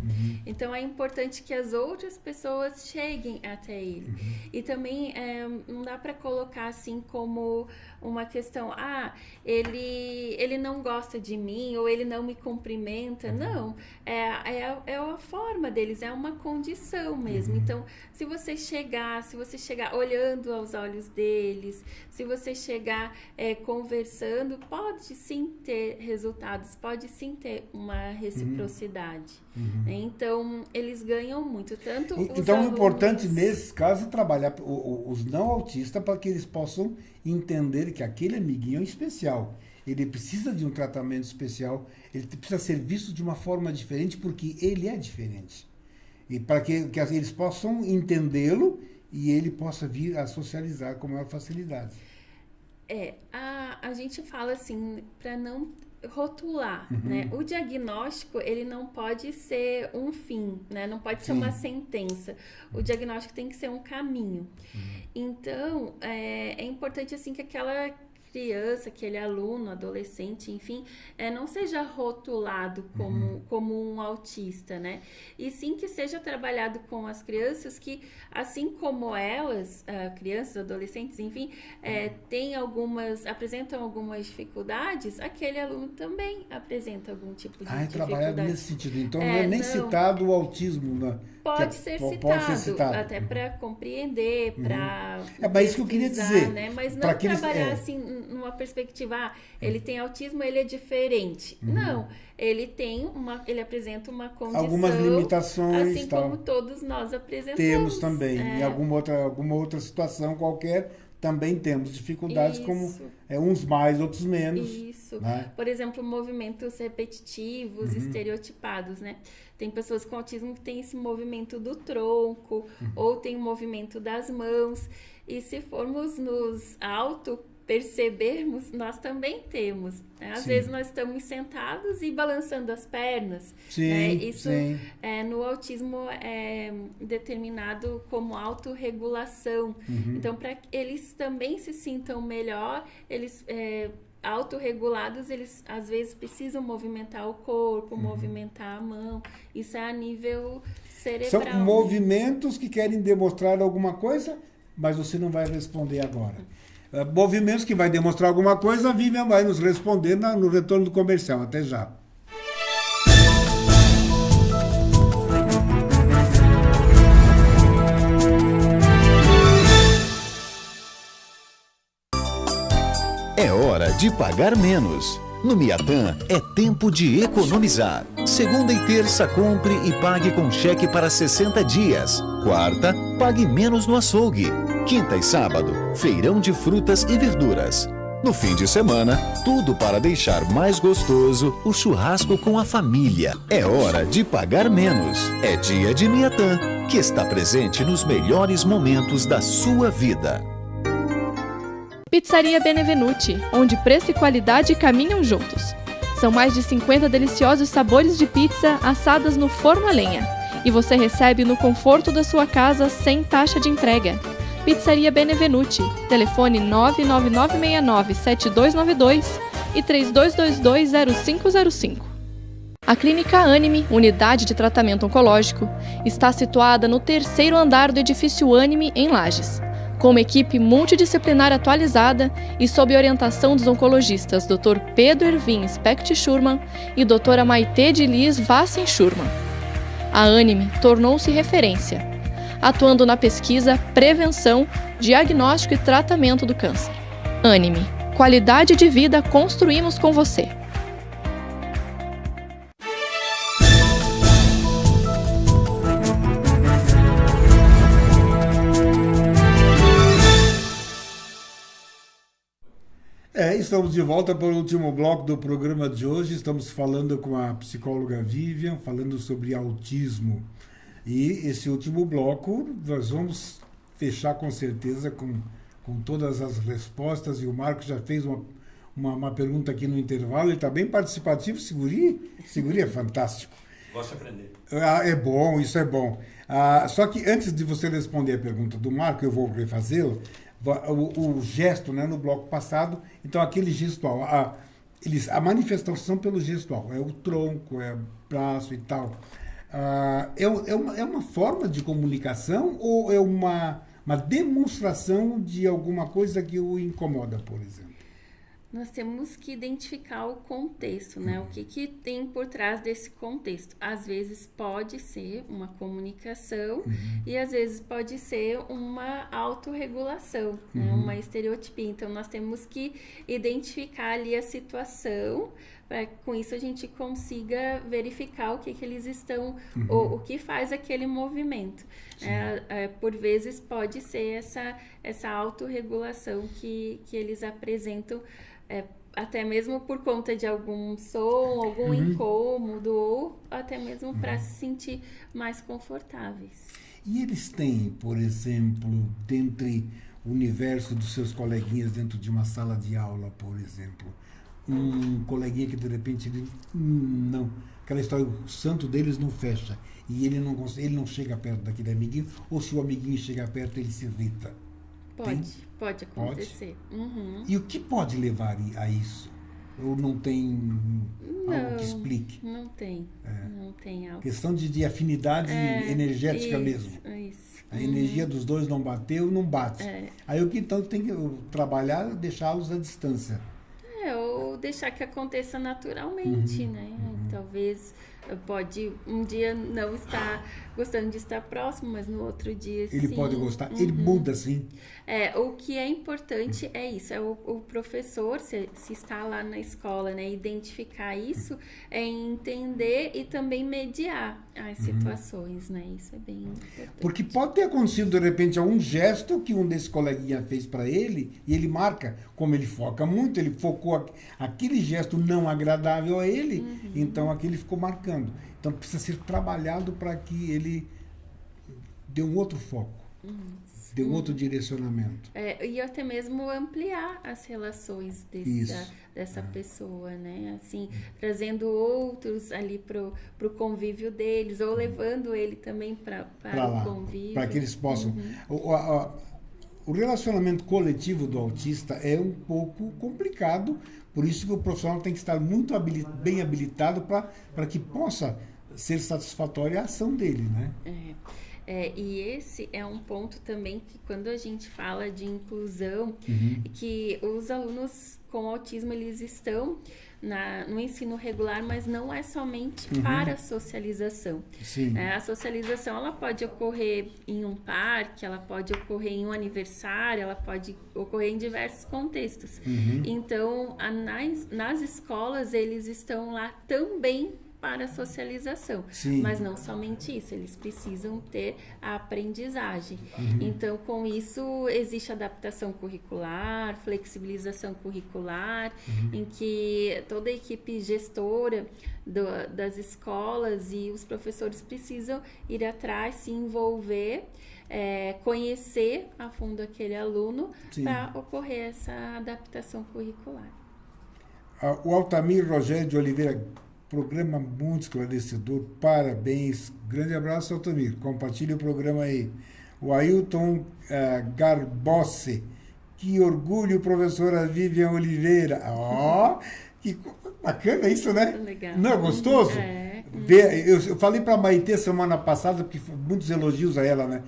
Então, é importante que as outras pessoas cheguem até ele. E também não dá para colocar assim como uma questão, ele não gosta de mim, ou ele não me cumprimenta. Não, é a forma deles, é uma condição mesmo. Então, se você chegar olhando aos olhos deles, se você chegar conversando, pode sim ter resultados, pode sim ter uma reciprocidade. Então, eles ganham muito. Então, o importante nesse caso é trabalhar os não autistas para que eles possam entender que aquele amiguinho é especial. Ele precisa de um tratamento especial, ele precisa ser visto de uma forma diferente porque ele é diferente. E para que eles possam entendê-lo e ele possa vir a socializar com maior facilidade. A gente fala assim, para não rotular, né? O diagnóstico, ele não pode ser um fim, né? Não pode ser uma sentença. O diagnóstico tem que ser um caminho. Então, é importante assim que aquela criança, aquele aluno, adolescente, enfim, não seja rotulado como um autista, né? E sim que seja trabalhado com as crianças que, assim como elas, crianças, adolescentes, enfim, apresentam algumas dificuldades, aquele aluno também apresenta algum tipo de dificuldade. Trabalhado nesse sentido. Então, não é nem citado o autismo, pode ser citado, até para compreender, para mas isso que eu queria dizer. Né? Mas não trabalhar assim numa perspectiva, ele tem autismo, ele é diferente. Não, ele apresenta uma condição, algumas limitações, assim como todos nós apresentamos. Temos também, em alguma outra situação qualquer, também temos dificuldades, como uns mais, outros menos. Isso. Né? Por exemplo, movimentos repetitivos, estereotipados, né? Tem pessoas com autismo que têm esse movimento do tronco, ou tem o movimento das mãos. E se formos nos auto-percebermos, nós também temos. Né? Às vezes nós estamos sentados e balançando as pernas. Né? Isso no autismo é determinado como autorregulação. Então, para que eles também se sintam melhor, eles autorregulados, eles às vezes precisam movimentar o corpo, movimentar a mão. Isso é a nível cerebral. São movimentos que querem demonstrar alguma coisa, mas você não vai responder agora. Movimentos que vai demonstrar alguma coisa, a Vivian vai nos responder no retorno do comercial. Até já. É hora de pagar menos. No Miatã é tempo de economizar. Segunda e terça, compre e pague com cheque para 60 dias. Quarta, pague menos no açougue. Quinta e sábado, feirão de frutas e verduras. No fim de semana, tudo para deixar mais gostoso o churrasco com a família. É hora de pagar menos. É dia de Miatã, que está presente nos melhores momentos da sua vida. Pizzaria Benevenuti, onde preço e qualidade caminham juntos. São mais de 50 deliciosos sabores de pizza assadas no forno a lenha. E você recebe no conforto da sua casa sem taxa de entrega. Pizzaria Benevenuti, telefone 99969-7292 e 3222-0505. A Clínica Anime, unidade de tratamento oncológico, está situada no 3º andar do edifício Anime, em Lages. Com uma equipe multidisciplinar atualizada e sob orientação dos oncologistas Dr. Pedro Ervin Specht Schurman e Dra. Maite de Liz Vassen Schurman. A Anime tornou-se referência, atuando na pesquisa, prevenção, diagnóstico e tratamento do câncer. Anime, qualidade de vida construímos com você. Estamos de volta para o último bloco do programa de hoje. Estamos falando com a psicóloga Vivian, falando sobre autismo. E esse último bloco nós vamos fechar com certeza com todas as respostas. E o Marcos já fez uma pergunta aqui no intervalo. Ele está bem participativo. Seguri é fantástico. Gosto de aprender. É bom, isso é bom. Só que antes de você responder a pergunta do Marco, eu vou refazê-la. O gesto, né, no bloco passado, então aquele gestual, a manifestação pelo gestual, é o tronco, é o braço e tal. É uma forma de comunicação ou é uma demonstração de alguma coisa que o incomoda, por exemplo? Nós temos que identificar o contexto, né? O que tem por trás desse contexto. Às vezes pode ser uma comunicação e às vezes pode ser uma autorregulação, né? Uma estereotipia. Então, nós temos que identificar ali a situação para que com isso a gente consiga verificar o que eles estão, o que faz aquele movimento. Por vezes pode ser essa autorregulação que eles apresentam, até mesmo por conta de algum som, algum incômodo, ou até mesmo para se sentir mais confortáveis. E eles têm, por exemplo, dentro do universo dos seus coleguinhas, dentro de uma sala de aula, por exemplo, um coleguinha que de repente não, aquela história, o santo deles não fecha e ele não chega perto daquele amiguinho, ou se o amiguinho chega perto ele se irrita. Pode acontecer. E o que pode levar a isso? Ou não tem algo que explique? Não tem algo. Questão de afinidade energética mesmo. Isso. A energia dos dois não bateu, não bate. Aí o que então tem que trabalhar é deixá-los à distância. Ou deixar que aconteça naturalmente, né? Talvez pode um dia não estar gostando de estar próximo, mas no outro dia ele sim. Pode gostar, ele muda sim. O que é importante é isso, é o professor, se está lá na escola, né, identificar isso, entender e também mediar as situações, né? Isso é bem importante. Porque pode ter acontecido, de repente, um gesto que um desses coleguinhas fez para ele, e ele marca, como ele foca muito, ele focou aquele gesto não agradável a ele, então aquele ficou marcando. Então precisa ser trabalhado para que ele dê um outro foco, dê um outro direcionamento. E até mesmo ampliar as relações dessa pessoa, né? Assim, trazendo outros ali pro convívio deles, ou levando ele também para o convívio. Para que eles possam... O relacionamento coletivo do autista é um pouco complicado, por isso que o profissional tem que estar muito bem habilitado para que possa ser satisfatória a ação dele, né? E esse é um ponto também que quando a gente fala de inclusão, que os alunos com autismo, eles estão no ensino regular, mas não é somente para a socialização. Sim. A socialização, ela pode ocorrer em um parque, ela pode ocorrer em um aniversário, ela pode ocorrer em diversos contextos. Então, nas escolas, eles estão lá também para a socialização. Sim. Mas não somente isso, eles precisam ter a aprendizagem. Então, com isso, existe adaptação curricular, flexibilização curricular, em que toda a equipe gestora das escolas e os professores precisam ir atrás, se envolver, conhecer a fundo aquele aluno para ocorrer essa adaptação curricular. O Altamir Rogério de Oliveira, programa muito esclarecedor, parabéns. Grande abraço, Altamir. Compartilhe o programa aí. O Ailton Garbossi, que orgulho, professora Vivian Oliveira. Ó, que bacana isso, né? Legal. Não é gostoso? Eu falei para a Maitê semana passada, porque muitos elogios a ela, né?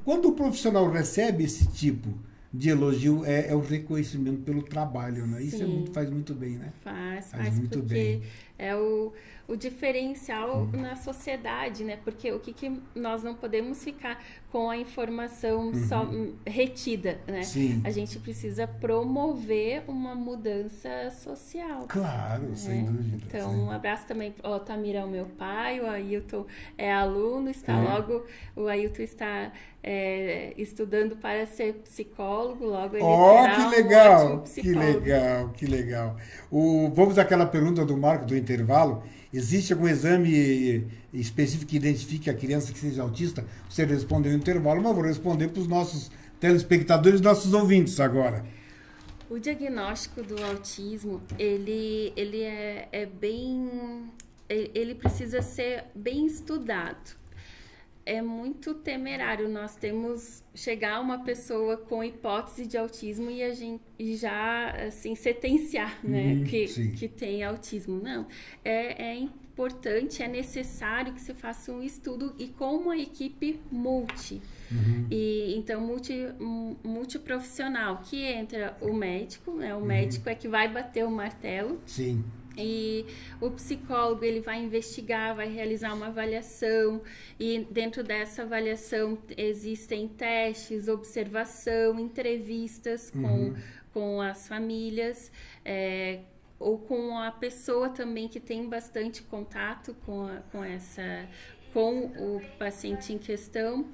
Quando o profissional recebe esse tipo de elogio, é o reconhecimento pelo trabalho, né? Isso faz muito bem, né? Faz muito porque bem. É o diferencial na sociedade, né? Porque o que nós não podemos ficar com a informação só retida, né? Sim. A gente precisa promover uma mudança social. Claro, sem dúvida. Então, sim. um abraço também ao Altamir, é o meu pai, o Ailton é aluno, o Ailton está estudando para ser psicólogo, logo ele será que um legal, ótimo psicólogo. que legal. Vamos àquela pergunta do Marco do intervalo. Existe algum exame específico que identifique a criança que seja autista? Você respondeu no intervalo, mas vou responder para os nossos telespectadores, nossos ouvintes agora. O diagnóstico do autismo, ele ele precisa ser bem estudado. É muito temerário nós chegar a uma pessoa com hipótese de autismo e a gente já assim sentenciar, né, que tem autismo. Não, é importante, é necessário que se faça um estudo e com uma equipe e então multiprofissional, que entra o médico, né? O médico é que vai bater o martelo. Sim. E o psicólogo, ele vai investigar, vai realizar uma avaliação, e dentro dessa avaliação existem testes, observação, entrevistas com as famílias, ou com a pessoa também que tem bastante contato com o paciente em questão,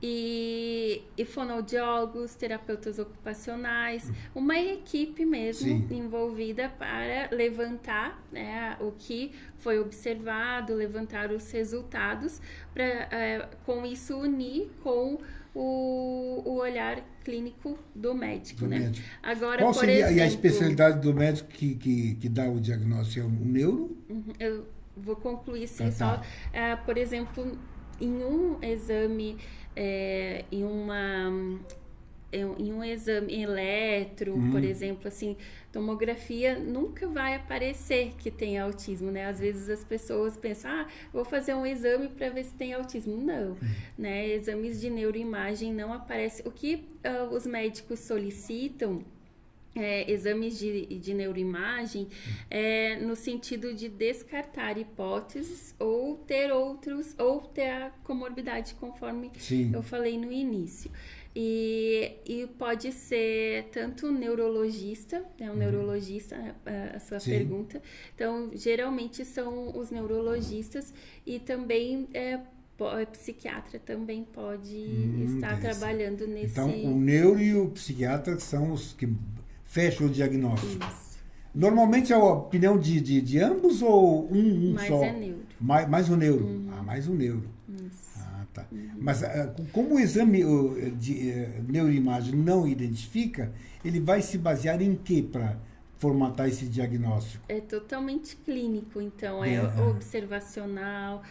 e fonoaudiólogos, terapeutas ocupacionais, uma equipe mesmo envolvida para levantar, né, o que foi observado, levantar os resultados, para com isso unir com o olhar clínico do médico, né? Agora, qual seria por exemplo, a especialidade do médico que dá o diagnóstico? É o neuro? Eu vou concluir sim, só, por exemplo, em um exame, em um exame eletro, por exemplo, assim, tomografia, nunca vai aparecer que tem autismo, né? Às vezes as pessoas pensam, vou fazer um exame para ver se tem autismo. Não, né? Exames de neuroimagem não aparecem. O que os médicos solicitam exames de neuroimagem no sentido de descartar hipóteses ou ter a comorbidade, conforme eu falei no início. E pode ser tanto um neurologista, né, neurologista, a sua pergunta. Então, geralmente são os neurologistas, e também psiquiatra também pode estar trabalhando nesse... Então, o neuro e o psiquiatra são os que fecham o diagnóstico. Isso. Normalmente é a opinião de ambos ou um mais só? É neuro. Mais o neuro. Mais o neuro. Isso. Tá. Mas como o exame de neuroimagem não identifica, ele vai se basear em quê para formatar esse diagnóstico? É totalmente clínico, então observacional,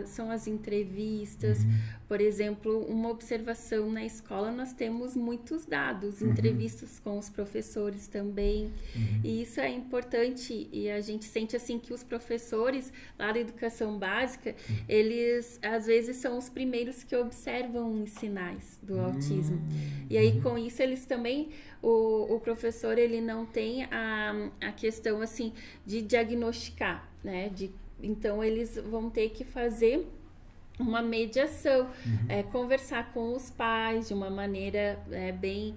são as entrevistas. Por exemplo, uma observação na escola, nós temos muitos dados, entrevistas com os professores também, e isso é importante, e a gente sente assim que os professores lá da educação básica, eles às vezes são os primeiros que observam os sinais do autismo, e aí com isso eles também, o professor, ele não tem a questão assim de diagnosticar, né, então eles vão ter que fazer uma mediação, conversar com os pais de uma maneira bem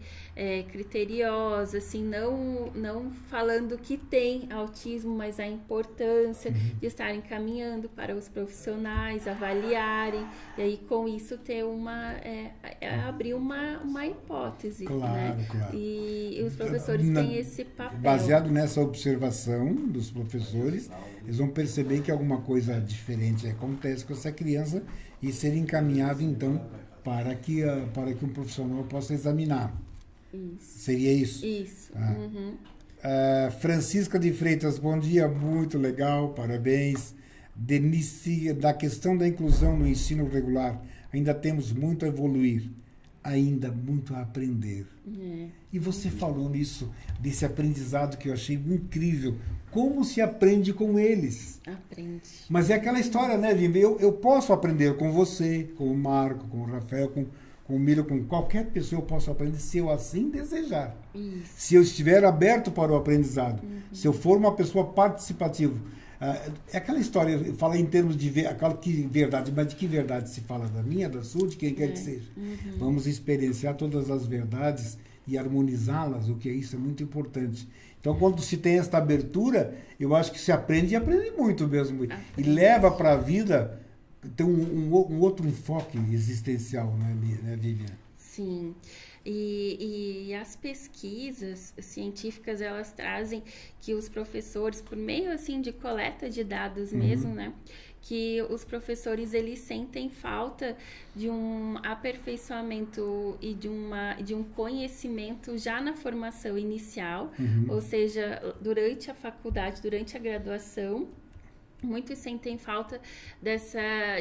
criteriosa, assim, não falando que tem autismo, mas a importância de estar encaminhando para os profissionais avaliarem, e aí com isso ter abrir uma hipótese, né? Claro. E os professores têm esse papel. Baseado nessa observação dos professores, eles vão perceber que alguma coisa diferente acontece com essa criança e ser encaminhado, então, para que um profissional possa examinar. Isso. Seria isso? Isso. Francisca de Freitas, bom dia, muito legal, parabéns. Denise, da questão da inclusão no ensino regular, ainda temos muito a evoluir, ainda muito a aprender. E você falou nisso, desse aprendizado que eu achei incrível. Como se aprende com eles? Aprende. Mas é aquela história, né, Vivi? Eu posso aprender com você, com o Marco, com o Rafael, com o Miro, com qualquer pessoa eu posso aprender se eu assim desejar. Isso. Se eu estiver aberto para o aprendizado. Se eu for uma pessoa participativa. É aquela história, eu falo em termos de verdade, mas de que verdade se fala? Da minha, da sua, de quem quer que seja? Vamos experienciar todas as verdades e harmonizá-las, o que é isso, é muito importante. Então, quando se tem esta abertura, eu acho que se aprende e aprende muito mesmo. E leva para a vida, tem um outro enfoque existencial, né, Viviane? Sim. E as pesquisas científicas, elas trazem que os professores, por meio assim de coleta de dados mesmo, né, que os professores eles sentem falta de um aperfeiçoamento e de um conhecimento já na formação inicial, ou seja, durante a faculdade, durante a graduação. Muitos sentem falta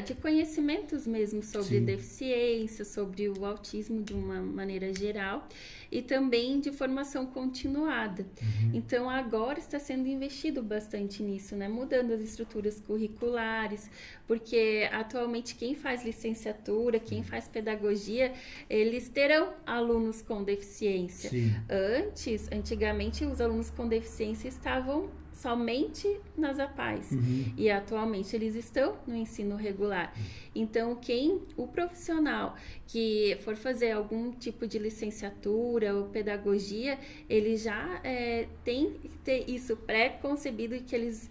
de conhecimentos mesmo sobre deficiência, sobre o autismo de uma maneira geral e também de formação continuada. Então, agora está sendo investido bastante nisso, né? Mudando as estruturas curriculares, porque atualmente quem faz licenciatura, quem faz pedagogia, eles terão alunos com deficiência. Antigamente, os alunos com deficiência estavam somente nas APAES. E atualmente eles estão no ensino regular. Então, o profissional que for fazer algum tipo de licenciatura ou pedagogia, ele já tem que ter isso pré-concebido que eles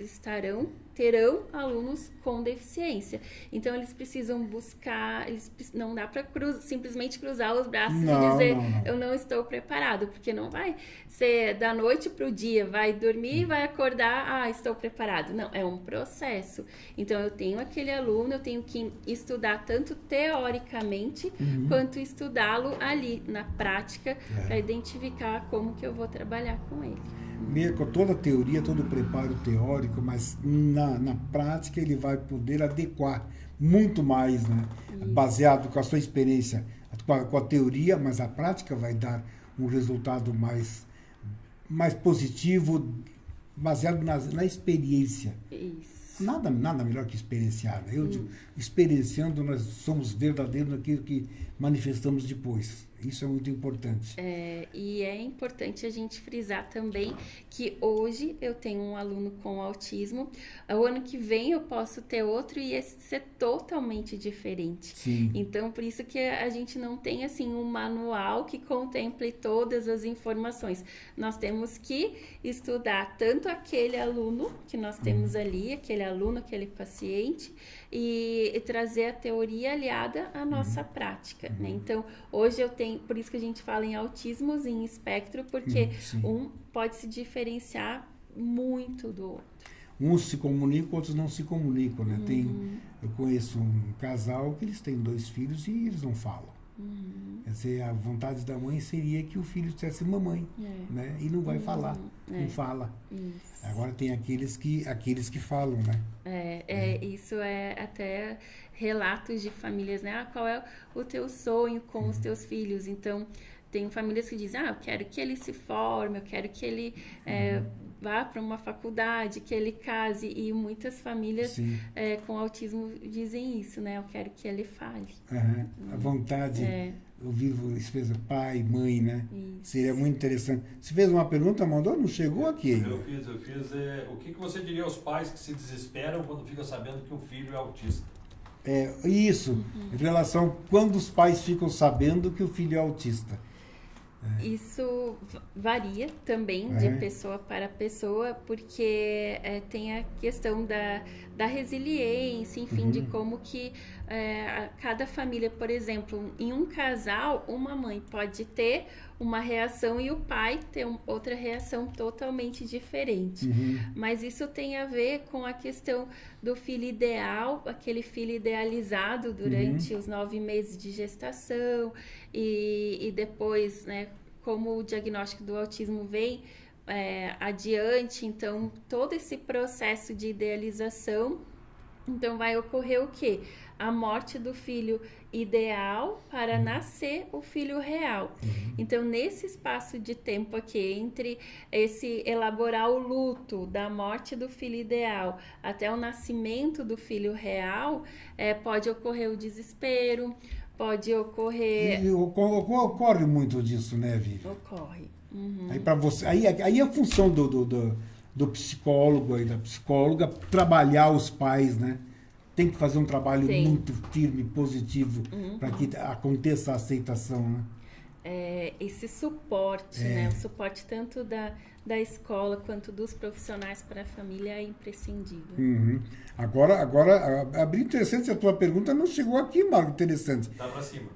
terão alunos com deficiência. Então, eles precisam buscar, não dá para simplesmente cruzar os braços e dizer, eu não estou preparado, porque não vai ser da noite para o dia, vai dormir e vai acordar, estou preparado. Não, é um processo. Então, eu tenho aquele aluno, eu tenho que estudar tanto teoricamente, quanto estudá-lo ali, na prática, para identificar como que eu vou trabalhar com ele. Com toda a teoria, todo o preparo teórico, mas na prática ele vai poder adequar muito mais, né? Baseado com a sua experiência, com a teoria, mas a prática vai dar um resultado mais positivo, baseado na experiência. Isso. Nada melhor que experienciar. Né? Experienciando, nós somos verdadeiros naquilo que manifestamos depois. Isso é muito importante. E é importante a gente frisar também que hoje eu tenho um aluno com autismo, o ano que vem eu posso ter outro e esse ser totalmente diferente. Sim. Então, por isso que a gente não tem assim um manual que contemple todas as informações. Nós temos que estudar tanto aquele aluno que nós temos ali, aquele aluno, aquele paciente, e trazer a teoria aliada à nossa prática, né? Então, hoje eu tenho, por isso que a gente fala em autismos em espectro, porque um pode se diferenciar muito do outro. Uns se comunicam, outros não se comunicam, né? Eu conheço um casal que eles têm 2 filhos e eles não falam. Quer dizer, a vontade da mãe seria que o filho dissesse mamãe, né? E não vai falar, não fala. Isso. Agora tem aqueles que falam, né? Isso é até relatos de famílias, né? Qual é o teu sonho com os teus filhos? Então, tem famílias que dizem, eu quero que ele se forme, eu quero que ele vá para uma faculdade, que ele case. E muitas famílias com autismo dizem isso, né? Eu quero que ele fale. A vontade, eu vivo expressa pai, mãe, né? Isso. Seria muito interessante. Você fez uma pergunta, mandou? Não chegou aqui? Eu fiz. O que você diria aos pais que se desesperam quando ficam sabendo que o filho é autista? Isso, em relação quando os pais ficam sabendo que o filho é autista. Isso varia também de pessoa para pessoa, porque tem a questão da resiliência, enfim, de como que cada família, por exemplo, em um casal, uma mãe pode ter uma reação e o pai ter outra reação totalmente diferente. Mas isso tem a ver com a questão do filho ideal, aquele filho idealizado durante os 9 meses de gestação e depois, né, como o diagnóstico do autismo vem adiante, então todo esse processo de idealização, então vai ocorrer o quê? A morte do filho ideal para nascer o filho real. Então, nesse espaço de tempo aqui, entre esse elaborar o luto da morte do filho ideal até o nascimento do filho real, pode ocorrer o desespero, pode ocorrer... Ocorre muito disso, né, Vivi? Ocorre. Aí, para você, aí a função do psicólogo e da psicóloga trabalhar os pais, né? Tem que fazer um trabalho muito firme, positivo, para que aconteça a aceitação, né? Esse suporte, né? O suporte tanto da escola quanto dos profissionais para a família é imprescindível. Agora, abri interessante, a tua pergunta não chegou aqui, Marco, interessante. Tá pra cima.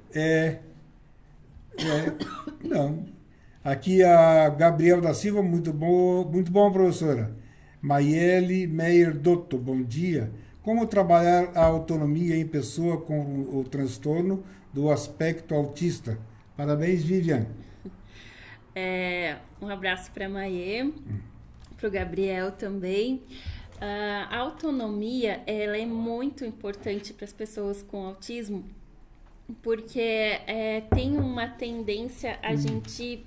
Não. Aqui a Gabriel da Silva, muito bom, professora. Maiele Meyer Dotto, bom dia. Como trabalhar a autonomia em pessoa com o transtorno do aspecto autista? Parabéns, Viviane. Um abraço para a Maie, para o Gabriel também. A autonomia, ela é muito importante para as pessoas com autismo, porque tem uma tendência a gente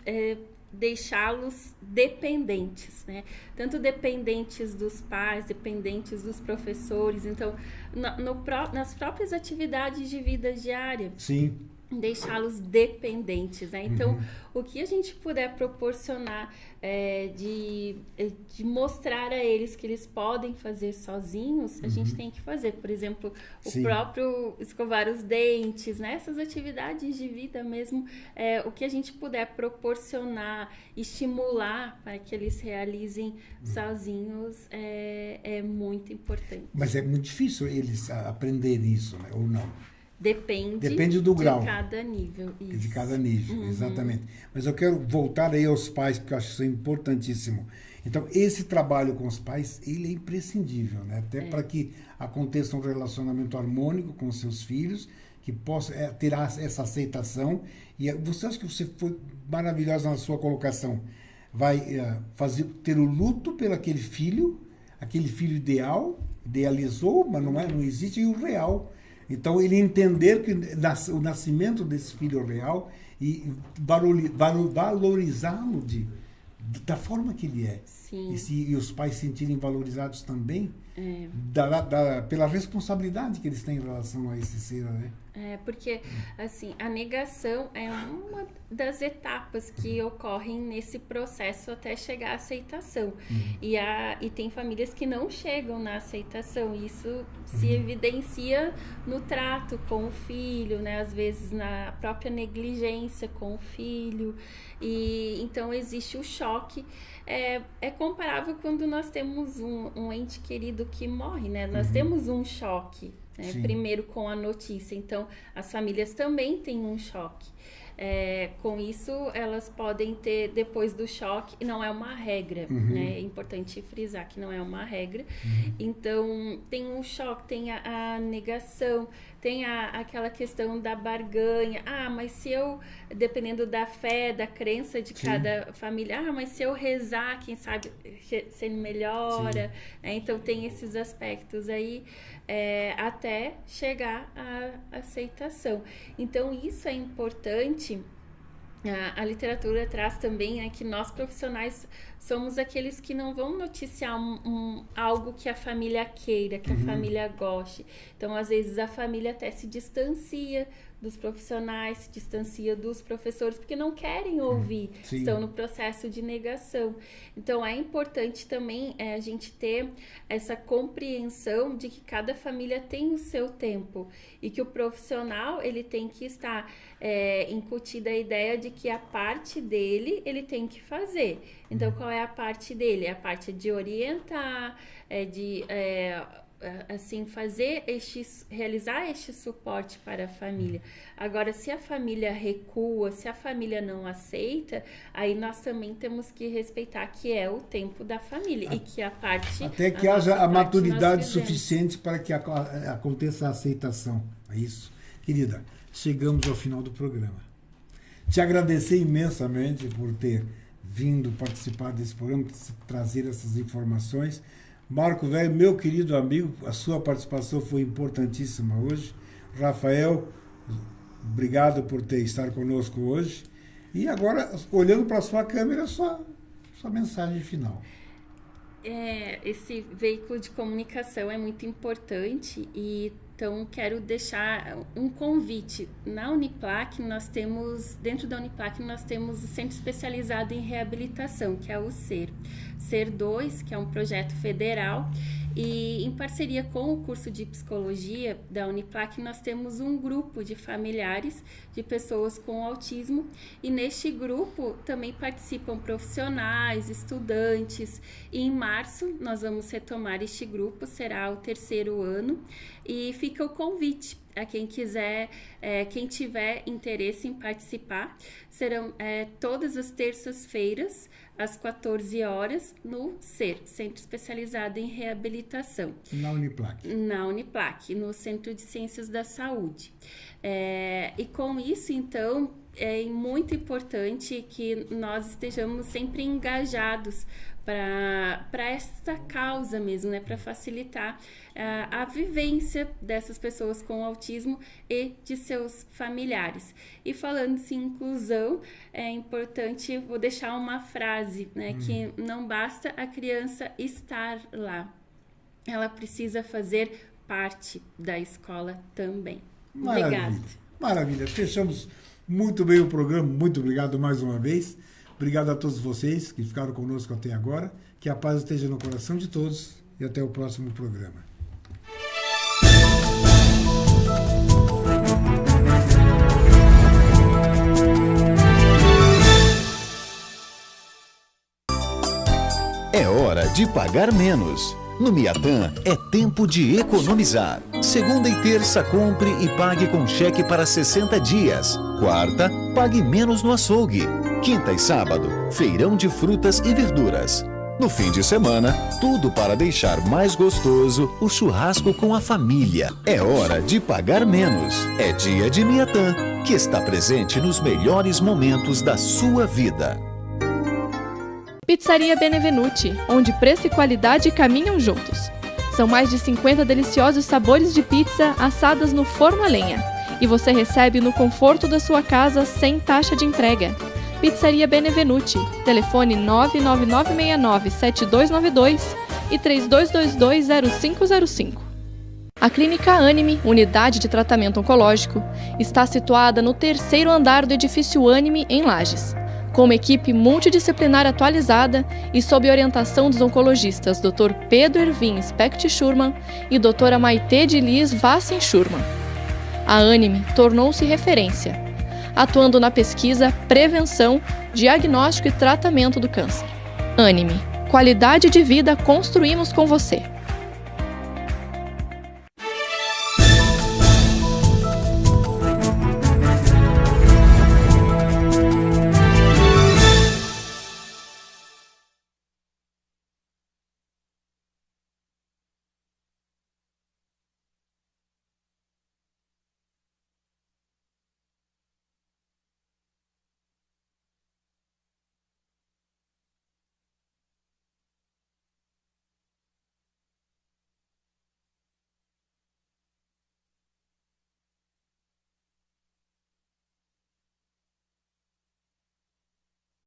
deixá-los dependentes, né? Tanto dependentes dos pais, dependentes dos professores, então nas próprias atividades de vida diária. Sim. Deixá-los dependentes, né? Então, o que a gente puder proporcionar de mostrar a eles que eles podem fazer sozinhos, a gente tem que fazer. Por exemplo, o próprio escovar os dentes, né? Essas atividades de vida mesmo, o que a gente puder proporcionar, estimular para que eles realizem sozinhos é muito importante. Mas é muito difícil eles aprenderem isso, né? Ou não? Depende do grau. De cada nível. Isso. De cada nível, exatamente. Mas eu quero voltar aí aos pais, porque eu acho isso importantíssimo. Então, esse trabalho com os pais, ele é imprescindível, né? Até para que aconteça um relacionamento harmônico com os seus filhos, que possa ter essa aceitação. E você acha que você foi maravilhosa na sua colocação? Vai ter o luto pelo aquele filho idealizou, mas não existe, e o real. Então, ele entender que o nascimento desse filho real e valorizá-lo da forma que ele é. Sim. E os pais se sentirem valorizados também pela responsabilidade que eles têm em relação a esse ser, né? Porque, assim, a negação é uma das etapas que ocorrem nesse processo até chegar à aceitação. E tem famílias que não chegam na aceitação. Isso se evidencia no trato com o filho, né? Às vezes na própria negligência com o filho. E então existe o choque. É comparável quando nós temos um ente querido que morre, né? Nós temos um choque. Primeiro com a notícia, então as famílias também têm um choque. Com isso, elas podem ter, depois do choque, não é uma regra, né? É importante frisar que não é uma regra. Então, tem um choque, tem a negação, tem aquela questão da barganha. Mas se eu, dependendo da fé, da crença de cada família, mas se eu rezar, quem sabe se ele melhora. Então, tem esses aspectos aí, até chegar à aceitação. Então, isso é importante. A literatura traz também que nós profissionais somos aqueles que não vão noticiar algo que a família queira, que a família goste. Então, às vezes, a família até se distancia dos profissionais, se distancia dos professores, porque não querem ouvir, Sim. estão no processo de negação. Então, é importante também a gente ter essa compreensão de que cada família tem o seu tempo e que o profissional, ele tem que estar incutida a ideia de que a parte dele, ele tem que fazer. Então, qual é a parte dele? É a parte de orientar, assim, realizar este suporte para a família. Agora, se a família recua, se a família não aceita, aí nós também temos que respeitar que é o tempo da família e que a parte... Até que haja a maturidade suficiente para que aconteça a aceitação. É isso. Querida, chegamos ao final do programa. Te agradecer imensamente por ter vindo participar desse programa, trazer essas informações. Marco Velho, meu querido amigo, a sua participação foi importantíssima hoje. Rafael, obrigado por estar conosco hoje. E agora, olhando para a sua câmera, sua mensagem final. Esse veículo de comunicação é muito importante e então quero deixar um convite. Na Uniplac, dentro da Uniplac, nós temos o Centro Especializado em Reabilitação, que é o SER. SER 2, que é um projeto federal, e em parceria com o curso de Psicologia da Uniplac, nós temos um grupo de familiares de pessoas com autismo, e neste grupo também participam profissionais, estudantes, e em março nós vamos retomar este grupo, será o 3º ano, e fica o convite a quem quiser, quem tiver interesse em participar. Serão todas as terças-feiras, às 14 horas, no SER, Centro Especializado em Reabilitação. Na Uniplac. Na Uniplac, no Centro de Ciências da Saúde. E com isso, então, é muito importante que nós estejamos sempre engajados para esta causa mesmo, né? Para facilitar a vivência dessas pessoas com autismo e de seus familiares. E falando em inclusão, é importante, vou deixar uma frase, né? Que não basta a criança estar lá, ela precisa fazer parte da escola também. Obrigada. Maravilha. Fechamos muito bem o programa. Muito obrigado mais uma vez. Obrigado a todos vocês que ficaram conosco até agora. Que a paz esteja no coração de todos e até o próximo programa. É hora de pagar menos. No Miatã é tempo de economizar. Segunda e terça, compre e pague com cheque para 60 dias. Quarta, pague menos no açougue. Quinta e sábado, feirão de frutas e verduras. No fim de semana, tudo para deixar mais gostoso o churrasco com a família. É hora de pagar menos. É dia de Miatã, que está presente nos melhores momentos da sua vida. Pizzaria Benevenuti, onde preço e qualidade caminham juntos. São mais de 50 deliciosos sabores de pizza assadas no forno a lenha. E você recebe no conforto da sua casa sem taxa de entrega. Pizzaria Benevenuti, telefone 99969-7292 e 3222-0505. A Clínica Anime, unidade de tratamento oncológico, está situada no 3º andar do edifício Anime, em Lages. Com uma equipe multidisciplinar atualizada e sob orientação dos oncologistas Dr. Pedro Ervin Specht Schurman e Dra. Maite de Liz Vassen Schurman. A Anime tornou-se referência, atuando na pesquisa, prevenção, diagnóstico e tratamento do câncer. Anime, qualidade de vida construímos com você.